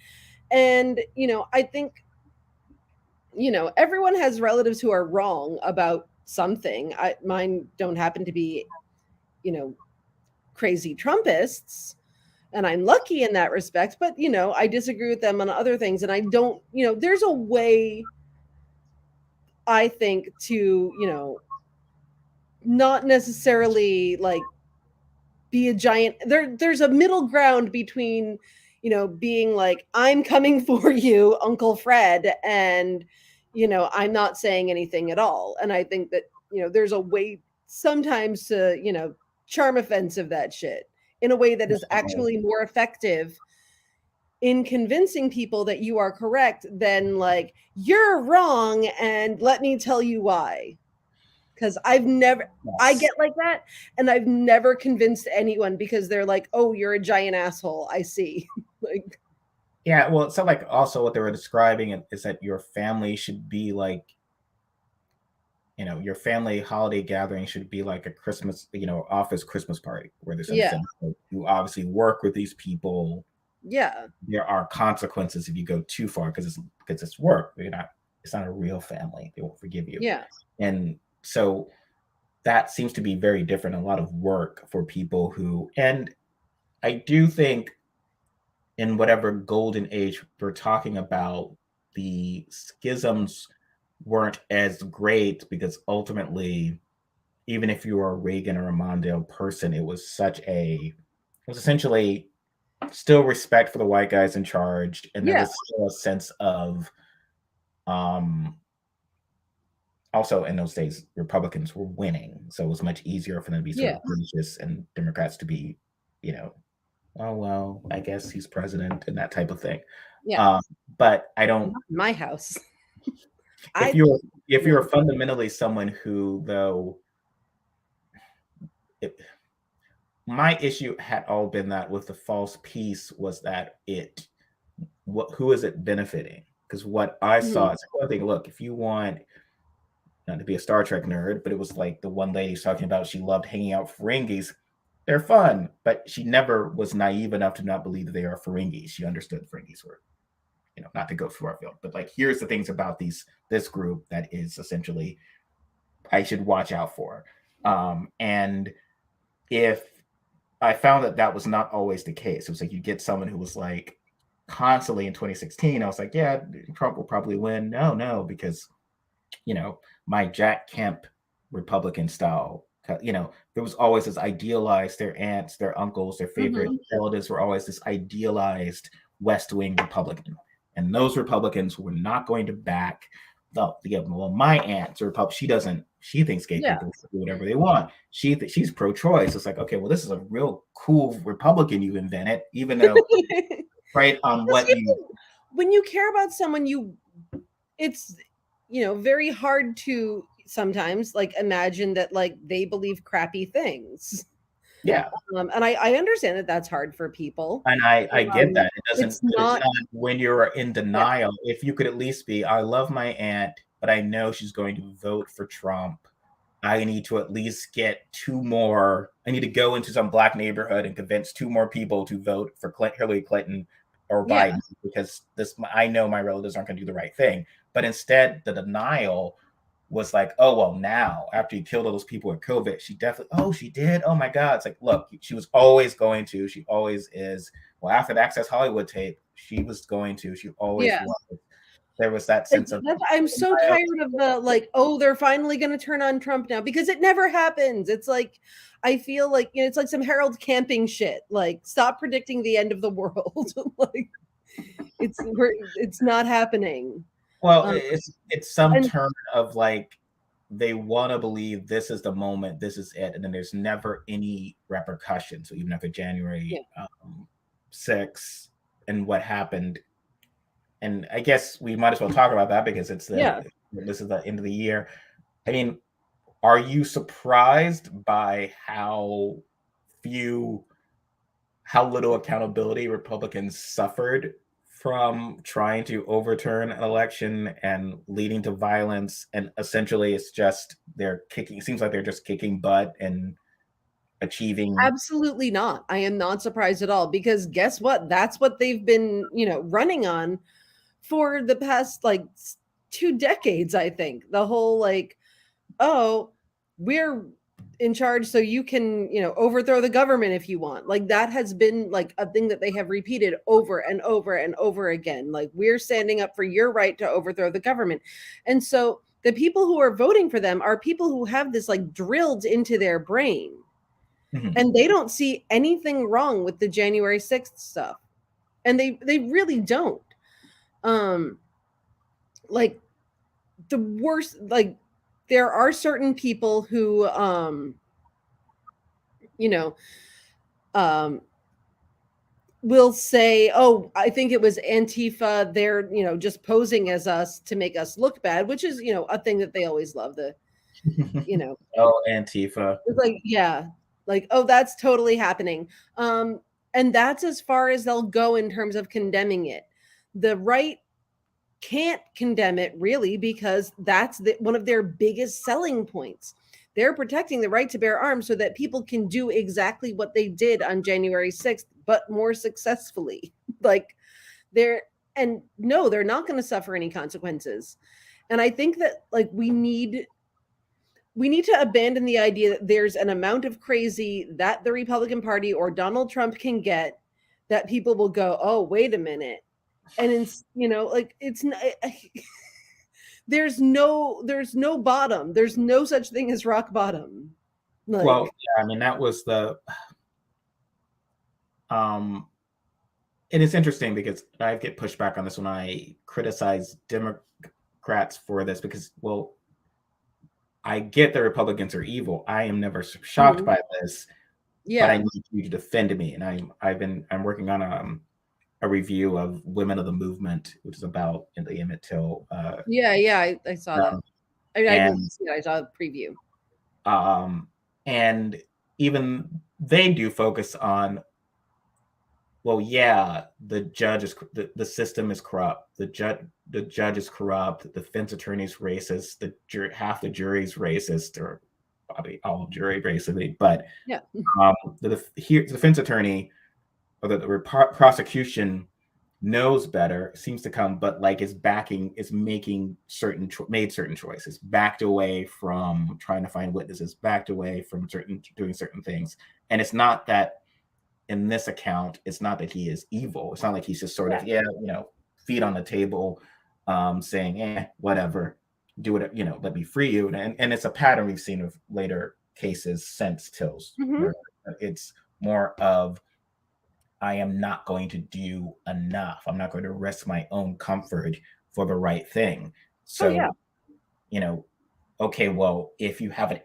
And, I think, everyone has relatives who are wrong about something. Mine don't happen to be, you know, crazy Trumpists, and I'm lucky in that respect, but I disagree with them on other things, and I don't, there's a way, I think, to, not necessarily like be a giant. There's a middle ground between, being like, I'm coming for you, Uncle Fred, and, I'm not saying anything at all. And I think that, there's a way sometimes to, charm offensive that shit in a way that is actually more effective in convincing people that you are correct than like, you're wrong and let me tell you why. Because I Yes. get like that, and I've never convinced anyone because they're like, oh, you're a giant asshole. I see. Like, Yeah, well, it's not like also what they were describing is that your family should be like, your family holiday gathering should be like a Christmas, office Christmas party where there's yeah, understanding. Like, you obviously work with these people. yeah, There are consequences if you go too far because it's work. It's not a real family. They won't forgive you. yeah, And so that seems to be very different. A lot of work for people and I do think in whatever golden age we're talking about, the schisms weren't as great because ultimately, even if you were a Reagan or a Mondale person, it was essentially still respect for the white guys in charge, and there yeah, was still a sense of um also in those days Republicans were winning, so it was much easier for them to be sort yeah, of gracious and Democrats to be, you know, oh well, I guess he's president and that type of thing. yeah. Um, but I don't. Not in my house. If I you're fundamentally someone who though, it, my issue had all been that with the false piece was that who is it benefiting? Because what I saw Mhm. is one thing. Look, if you want not to be a Star Trek nerd, but it was like the one lady's talking about she loved hanging out with Ferengis. They're fun, but she never was naive enough to not believe that they are Ferengis. She understood Ferengis were, not to go far afield, but like here's the things about this group that is essentially I should watch out for. And if I found that was not always the case, it was like you get someone who was like constantly in 2016. I was like, yeah, Trump will probably win. No, because you know, my Jack Kemp Republican style. There was always this idealized, their aunts, their uncles, their favorite Mhm. relatives were always this idealized West Wing Republican. And those Republicans were not going to back well, my aunt's a Republican. She thinks gay Yeah. people can do whatever they want. She's pro-choice. It's like, okay, well, this is a real cool Republican you've invented, even though right on what you When you care about someone, it's very hard to sometimes like imagine that like they believe crappy things. Yeah. And I understand that that's hard for people. And I get that. It's It's not, not when you're in yeah, denial. If you could at least be, I love my aunt, but I know she's going to vote for Trump. I need to at least get two more. I need to go into some black neighborhood and convince two more people to vote for Hillary Clinton or yeah, Biden because this I know my relatives aren't going to do the right thing. But instead, the denial was like, oh well, now after you killed all those people with COVID, she definitely, oh she did, oh my god, it's like, look, she was always going to, she always is. Well, after the Access Hollywood tape, she was going to, she always yeah. was. There was that sense of I'm so tired of the like, oh, they're finally going to turn on Trump now because it never happens. It's like, I feel like, it's like some Harold Camping shit. Like, stop predicting the end of the world. Like, it's not happening. well, Um, it's some and turn of like they want to believe this is the moment, this is it, and then there's never any repercussion. So even after yeah, January 6th and what happened, and I guess we might as well talk about that because yeah. this is the end of the year. I mean, are you surprised by few how little accountability Republicans suffered from trying to overturn an election and leading to violence? And essentially, it's just they're kicking. It seems like they're just kicking butt and achieving. Absolutely not. I am not surprised at all because guess what? That's what they've been, running on for the past like 2 decades, I think. The whole like, oh, we're in charge so you can, overthrow the government if you want. Like that has been like a thing that they have repeated over and over and over again. Like we're standing up for your right to overthrow the government. And so the people who are voting for them are people who have this like drilled into their brain. Mhm. And they don't see anything wrong with the January 6th stuff. And they really don't. Um like the worst, like there are certain people who you know um will say, oh, I think it was Antifa, they're just posing as us to make us look bad, which is a thing that they always love. The you know Oh, Antifa. it's like, yeah, like, oh, that's totally happening. And that's as far as they'll go in terms of condemning it. The right can't condemn it really because that's one of their biggest selling points. They're protecting the right to bear arms so that people can do exactly what they did on January 6th, but more successfully. Like they're, and no, they're not going to suffer any consequences. And I think that like we need to abandon the idea that there's an amount of crazy that the Republican Party or Donald Trump can get that people will go, oh, wait a minute. And it's, like it's not, there's no bottom. There's no such thing as rock bottom. Well, Like, yeah, I mean that was the um and it's interesting because I get pushed back on this when I criticize Democrats for this because, well, I get that Republicans are evil. I am never shocked by this, but I yeah. need you to defend me. And I'm working on a review of Women of the Movement, which is about the Emmett Till, Yeah, I saw that. um, I and didn't see it. I saw the preview. um, and even they do focus on, well, yeah, the system is corrupt. The judge is corrupt. The defense attorney's racist. Half the jury's racist, or probably all jury basically. But Yeah. the defense attorney or the prosecution knows better, seems to come, but like is making made certain choices, backed away from trying to find witnesses, backed away from doing certain things. And it's not that in this account, it's not that he is evil. It's not like he's just sort of, Yeah. feet on the table, saying, whatever, do it, let me free you. And it's a pattern we've seen of later cases since Till's Hmm. murder. It's more of, I am not going to do enough. I'm not going to risk my own comfort for the right thing. Oh yeah. So, okay, well, if you have an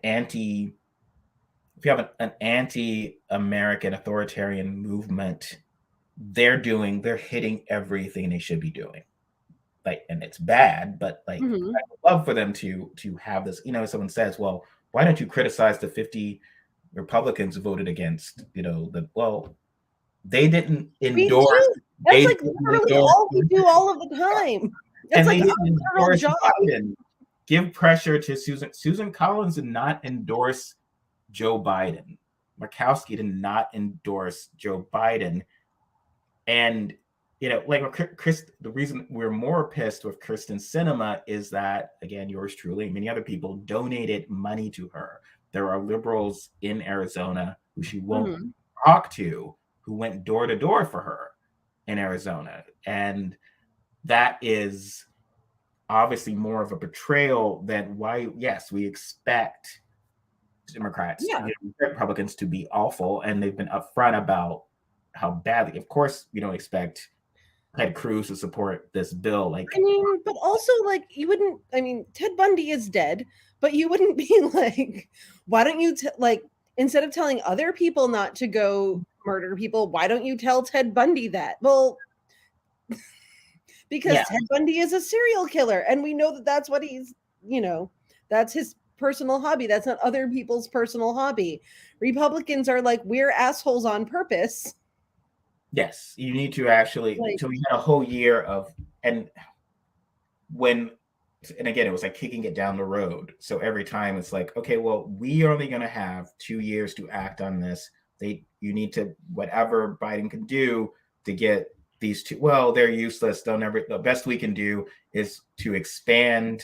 anti-American authoritarian movement, they're hitting everything they should be doing. Like, and it's bad, but like Hmm. I would love for them to have this. Someone says, well, why don't you criticize the Republicans voted against, they didn't We endorse, do. That's they like didn't literally endorse, all we do all of the time. It's and like they our didn't literal endorse job. Biden. Give pressure to Susan. Susan Collins did not endorse Joe Biden. Murkowski did not endorse Joe Biden. And like Chris, the reason we're more pissed with Kristen Sinema is that, again, yours truly and many other people donated money to her. There are liberals in Arizona who she won't talk to, who went door to door for her in Arizona. And that is obviously more of a betrayal than why, yes, we expect Democrats, Republicans to be awful, and they've been upfront about how badly. Of course, we don't expect Ted Cruz to support this bill. Like, I mean, but also like you wouldn't. I mean, Ted Bundy is dead, but you wouldn't be like, why don't you like instead of telling other people not to go murder people, why don't you tell Ted Bundy that? Well, because Ted Bundy is a serial killer, and we know that that's what he's. That's his personal hobby. That's not other people's personal hobby. Republicans are like, we're assholes on purpose. Yes, you need to actually. So we had a whole year of, and again, it was like kicking it down the road. So every time it's like, okay, well, we are only going to have 2 years to act on this. You need to, whatever Biden can do to get these two, well, they're useless. The best we can do is to expand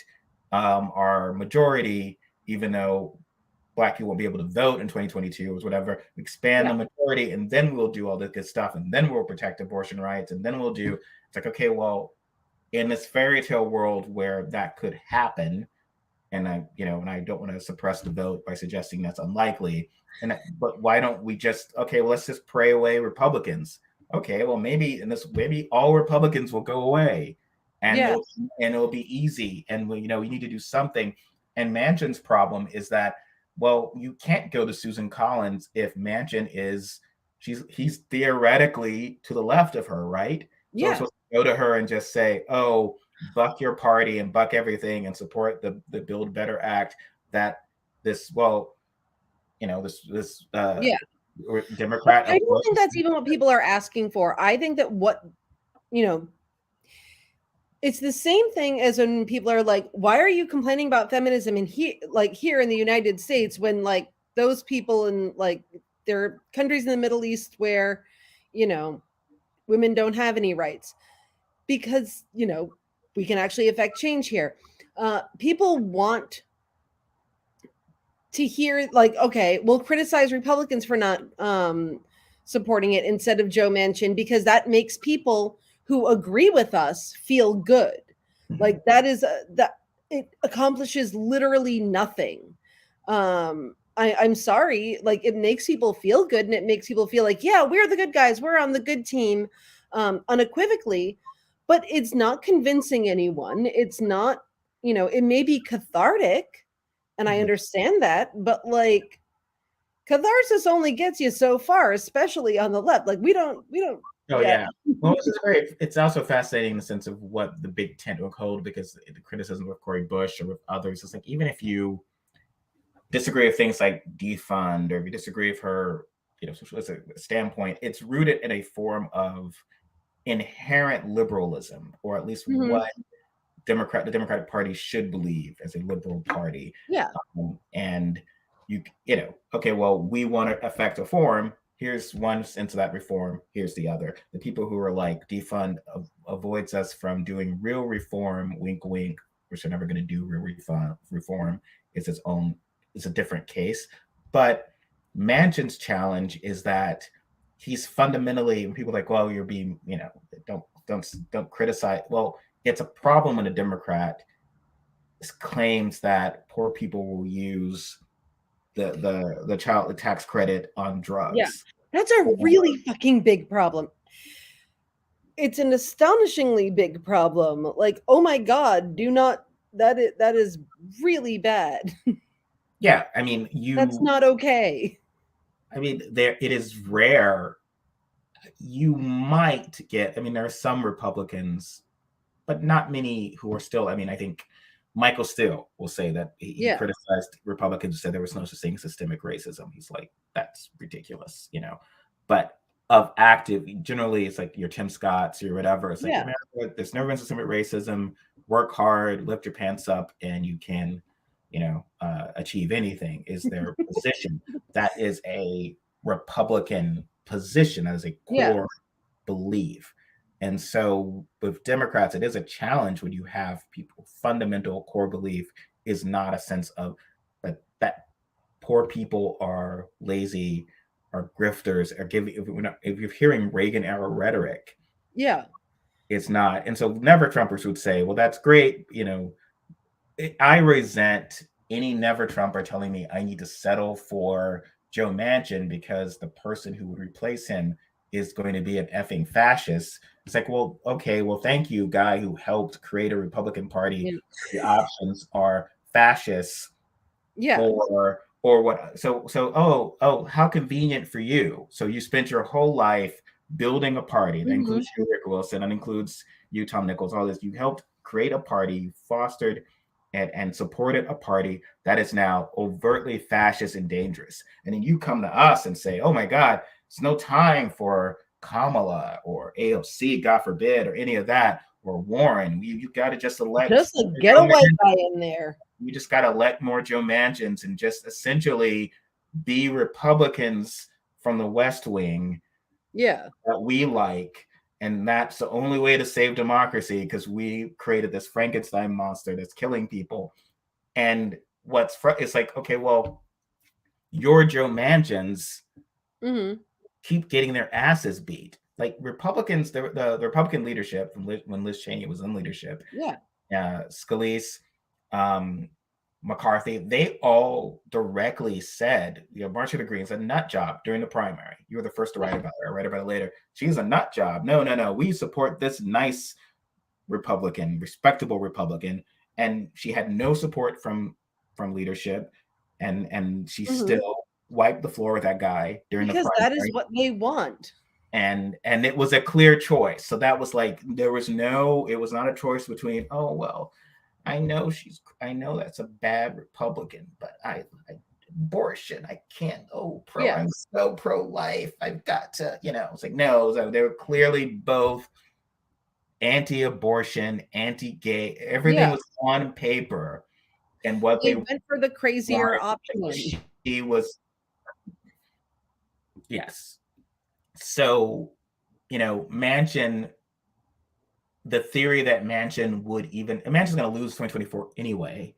our majority, even though Black people won't be able to vote in 2022 or whatever, expand the majority, and then we'll do all this good stuff, and then we'll protect abortion rights, and then it's like, okay, well, in this fairy tale world where that could happen, and I don't want to suppress the vote by suggesting that's unlikely, but why don't we just, okay, well, let's just pray away Republicans. Okay, well, maybe all Republicans will go away, and it'll be easy, and we need to do something. And Manchin's problem is that, well, you can't go to Susan Collins if Manchin he's theoretically to the left of her, right? So I'm supposed to go to her and just say, oh, buck your party and buck everything and support the Build Better Act that this Democrat. I don't think that's even what people are asking for. I think that it's the same thing as when people are like, why are you complaining about feminism here in the United States when like those people in like there are countries in the Middle East where, women don't have any rights because, we can actually affect change here. People want to hear like, okay, we'll criticize Republicans for not supporting it instead of Joe Manchin because that makes people who agree with us feel good. Like that it accomplishes literally nothing. I'm sorry, like it makes people feel good and it makes people feel like, yeah, we're the good guys, we're on the good team, unequivocally, but it's not convincing anyone. It's not, it may be cathartic, and I understand that, but like catharsis only gets you so far, especially on the left. Like we don't. Oh yeah. Well, it's also fascinating in the sense of what the big tent will hold, because the criticism with Cori Bush or with others is like, even if you disagree with things like defund, or if you disagree with her, as a standpoint, it's rooted in a form of inherent liberalism, or at least what the Democratic Party should believe as a liberal party. Yeah. And okay, well, we want to affect reform. Here's one sense of that reform. Here's the other. The people who are like defund avoids us from doing real reform. Wink, wink. Which they're never going to do real reform. It's a different case. But Manchin's challenge is that he's fundamentally, when people are like, well, you're being, don't criticize. Well, it's a problem when a Democrat claims that poor people will use the child tax credit on drugs. Yeah, that's a really fucking big problem. It's an astonishingly big problem. Like, oh my God, that is really bad. Yeah, I mean, that's not okay. I mean, it is rare. You might get, there are some Republicans, but not many who are still, I think Michael Steele will say that he Yeah. criticized Republicans and said there was no such thing as systemic racism. He's like, that's ridiculous, you know. But of active, generally, it's like your Tim Scotts or whatever. It's like, Yeah. America, there's never been systemic racism. Work hard, lift your pants up, and you can, you know, achieve anything. Is their position? That is a Republican position. That is a Yeah. core belief. And so with Democrats, it is a challenge when you have people fundamental core belief is not a sense of that poor people are lazy or grifters or giving if you're hearing Reagan era rhetoric, Yeah. it's not. And so never Trumpers would say, well, that's great, you know. I resent any never Trumper telling me I need to settle for Joe Manchin because the person who would replace him is going to be an effing fascist. It's like, well, okay, well, thank you, guy who helped create a Republican Party. And, The options are fascists yeah. or what? So oh, how convenient for you. So you spent your whole life building a party that includes you, Rick Wilson, and includes you, Tom Nichols, all this. You helped create a party, you fostered and supported a party that is now overtly fascist and dangerous. And then you come to us and say, oh my God, it's no time for Kamala or AOC, God forbid, or any of that, or Warren. You got to just elect. Just get a white guy in there. You just got to elect more Joe Manchins and just essentially be Republicans from the West Wing. Yeah. That we like. And that's the only way to save democracy because we created this Frankenstein monster that's killing people. And it's like, okay, well, your Joe Manchins keep getting their asses beat. Like Republicans, the Republican leadership from when Liz Cheney was in leadership, Scalise, McCarthy, they all directly said, you know, Marcia the Green's a nut job during the primary. You were the first to write about her. I read about it later. She's a nut job. No. We support this nice Republican, respectable Republican. And she had no support from leadership. And she still wiped the floor with that guy during the primary. Because that is what they want. And it was a clear choice. So that was like, it was not a choice between, oh, well, I know that's a bad Republican, but abortion, I can't. I'm so pro-life. I've got to, you know. It's like, no, they were clearly both anti-abortion, anti-gay. Everything was on paper, and what they went for the crazier option. She was, yes. So, you know, Manchin. The theory that Manchin's going to lose 2024 anyway.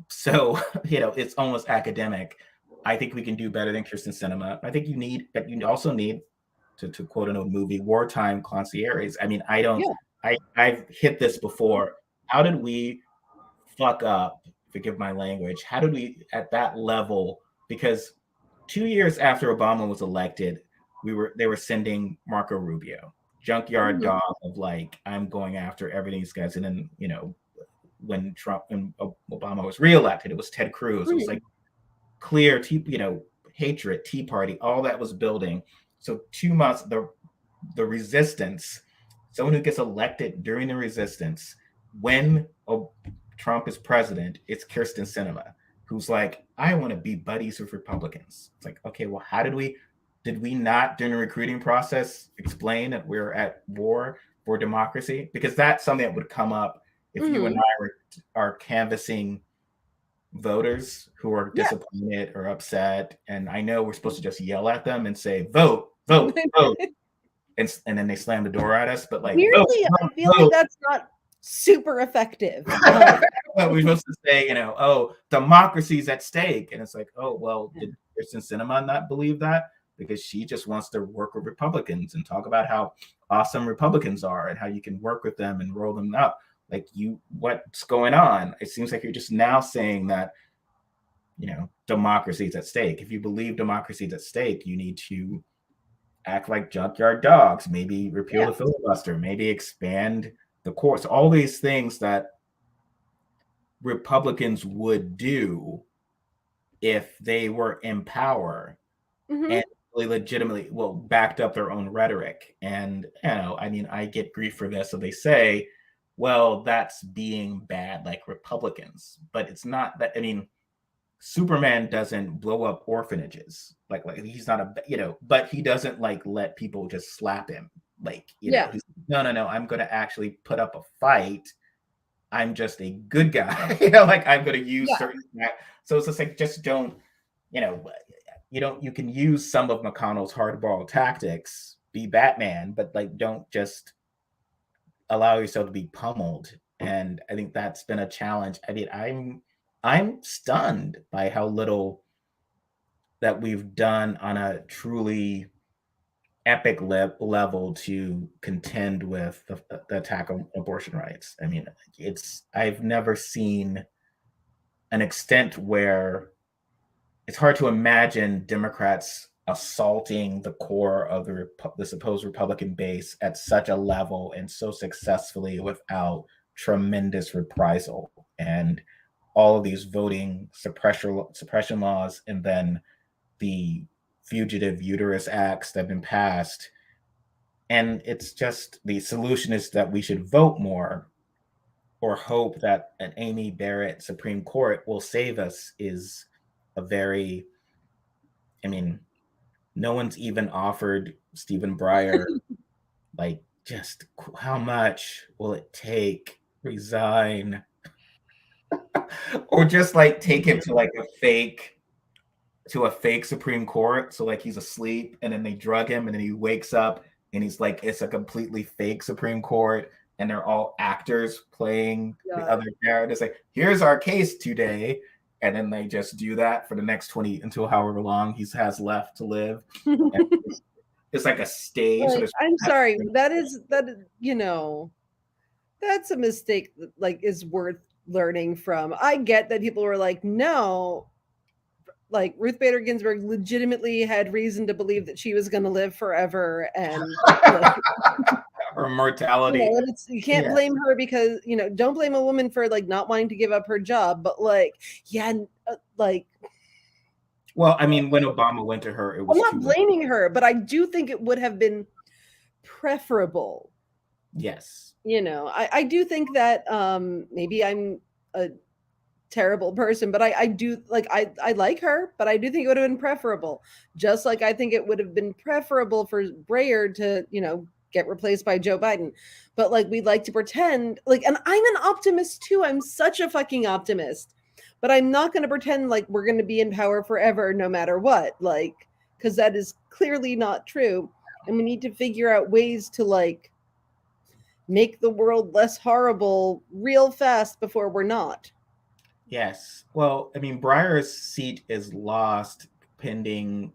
So, you know, it's almost academic. I think we can do better than Kirsten Sinema. I think you also need to quote an old movie, wartime concierges. I mean, I've hit this before. How did we fuck up, forgive my language, how did we at that level? Because 2 years after Obama was elected, they were sending Marco Rubio. Junkyard dog of like, I'm going after everything these guys. And then, you know, when Obama was reelected, it was Ted Cruz. It was like clear, hatred, Tea Party, all that was building. So 2 months, the resistance, someone who gets elected during the resistance, when Trump is president, it's Kirsten Sinema, who's like, I want to be buddies with Republicans. It's like, okay, well, did we not during the recruiting process explain that we're at war for democracy? Because that's something that would come up if you and I are canvassing voters who are disappointed or upset. And I know we're supposed to just yell at them and say, vote. And then they slam the door at us. But like, weirdly, I feel like that's not super effective. We're supposed to say, democracy's at stake. And it's like, oh, well, did Kirsten Sinema not believe that? Because she just wants to work with Republicans and talk about how awesome Republicans are and how you can work with them and roll them up. Like, what's going on? It seems like you're just now saying that, democracy is at stake. If you believe democracy is at stake, you need to act like junkyard dogs, maybe repeal the filibuster, maybe expand the courts, all these things that Republicans would do if they were in power and legitimately backed up their own rhetoric. And I get grief for this. So they say well, that's being bad like Republicans. But it's not that, I mean, Superman doesn't blow up orphanages. Like he's not a, but he doesn't like let people just slap him. Like, Yeah. he's no, no, no, I'm gonna actually put up a fight. I'm just a good guy. Like I'm gonna use Yeah. certain, so it's just like, just don't, you know, you can use some of McConnell's hardball tactics, be Batman, but like don't just allow yourself to be pummeled. And I think that's been a challenge. I mean, I'm stunned by how little that we've done on a truly epic level to contend with the attack on abortion rights. I mean, I've never seen an extent where it's hard to imagine Democrats assaulting the core of the supposed Republican base at such a level and so successfully without tremendous reprisal and all of these voting suppression laws, and then the fugitive uterus acts that have been passed. And it's just, the solution is that we should vote more or hope that an Amy Barrett Supreme Court will save us is a very, I mean, no one's even offered Stephen Breyer, like, just how much will it take? Resign. Or just like take him to like a fake Supreme Court. So like he's asleep and then they drug him and then he wakes up and he's like, it's a completely fake Supreme Court and they're all actors playing the God. other characters. Like, here's our case today. And then they just do that for the next 20 until however long he has left to live. And it's like a stage. So Like, I'm sorry. That's a mistake that like is worth learning from. I get that people were like, no, like Ruth Bader Ginsburg legitimately had reason to believe that she was going to live forever, and like, or mortality. you can't Yeah. blame her because don't blame a woman for like not wanting to give up her job, but like, yeah, like, Well, I mean, when Obama went to her, it I'm was not too late. blaming her, but I do think it would have been preferable. Yes. I do think that maybe I'm a terrible person, but I do like I like her, but I do think it would have been preferable. Just like I think it would have been preferable for Breyer to, get replaced by Joe Biden. But like we like to pretend like, and I'm an optimist too. I'm such a fucking optimist. But I'm not going to pretend like we're going to be in power forever no matter what, like, cuz that is clearly not true. And we need to figure out ways to like make the world less horrible real fast before we're not. Yes. Well, I mean, Breyer's seat is lost pending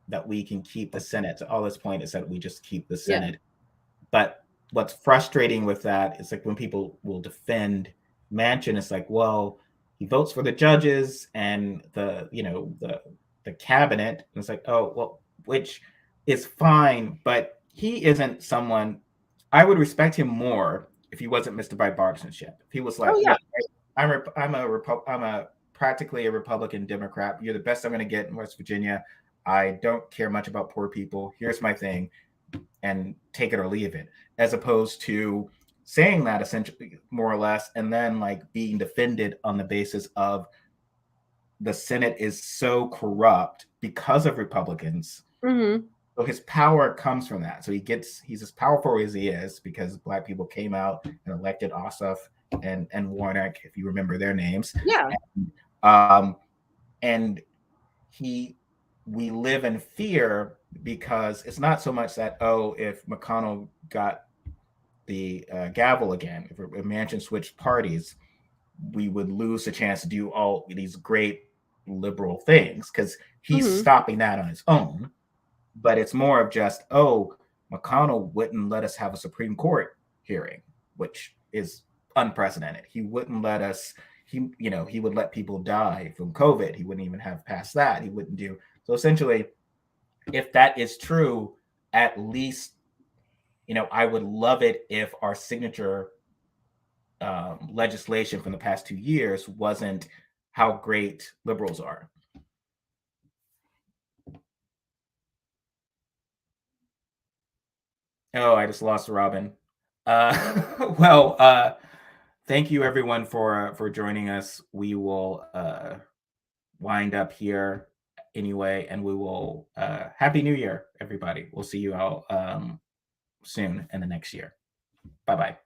that we can keep the Senate. So all this point is that we just keep the Yeah. Senate. But what's frustrating with that is like when people will defend Manchin, it's like, well, he votes for the judges and the cabinet. And it's like, oh, well, which is fine, but he isn't someone I would respect him more if he wasn't Mr. Bipartisanship. If he was Oh like, yeah. look, I'm a practically a Republican Democrat. You're the best I'm going to get in West Virginia. I don't care much about poor people. Here's my thing, and take it or leave it. As opposed to saying that essentially more or less, and then like being defended on the basis of the Senate is so corrupt because of Republicans. Mm-hmm. So his power comes from that. So he's as powerful as he is because Black people came out and elected Ossoff and Warnock, if you remember their names. Yeah. Um, and he we live in fear because it's not so much that, oh, if McConnell got the gavel again, if Manchin switched parties, we would lose the chance to do all these great liberal things because he's Mm-hmm. stopping that on his own. But it's more of just, oh, McConnell wouldn't let us have a Supreme Court hearing, which is unprecedented. He wouldn't let us. He would let people die from COVID. He wouldn't even have passed that. He wouldn't do so. Essentially, if that is true, at least I would love it if our signature legislation from the past 2 years wasn't how great liberals are. Oh, I just lost Robyn. Thank you everyone for joining us. We will wind up here anyway, and we will Happy New Year, everybody. We'll see you all soon in the next year. Bye-bye.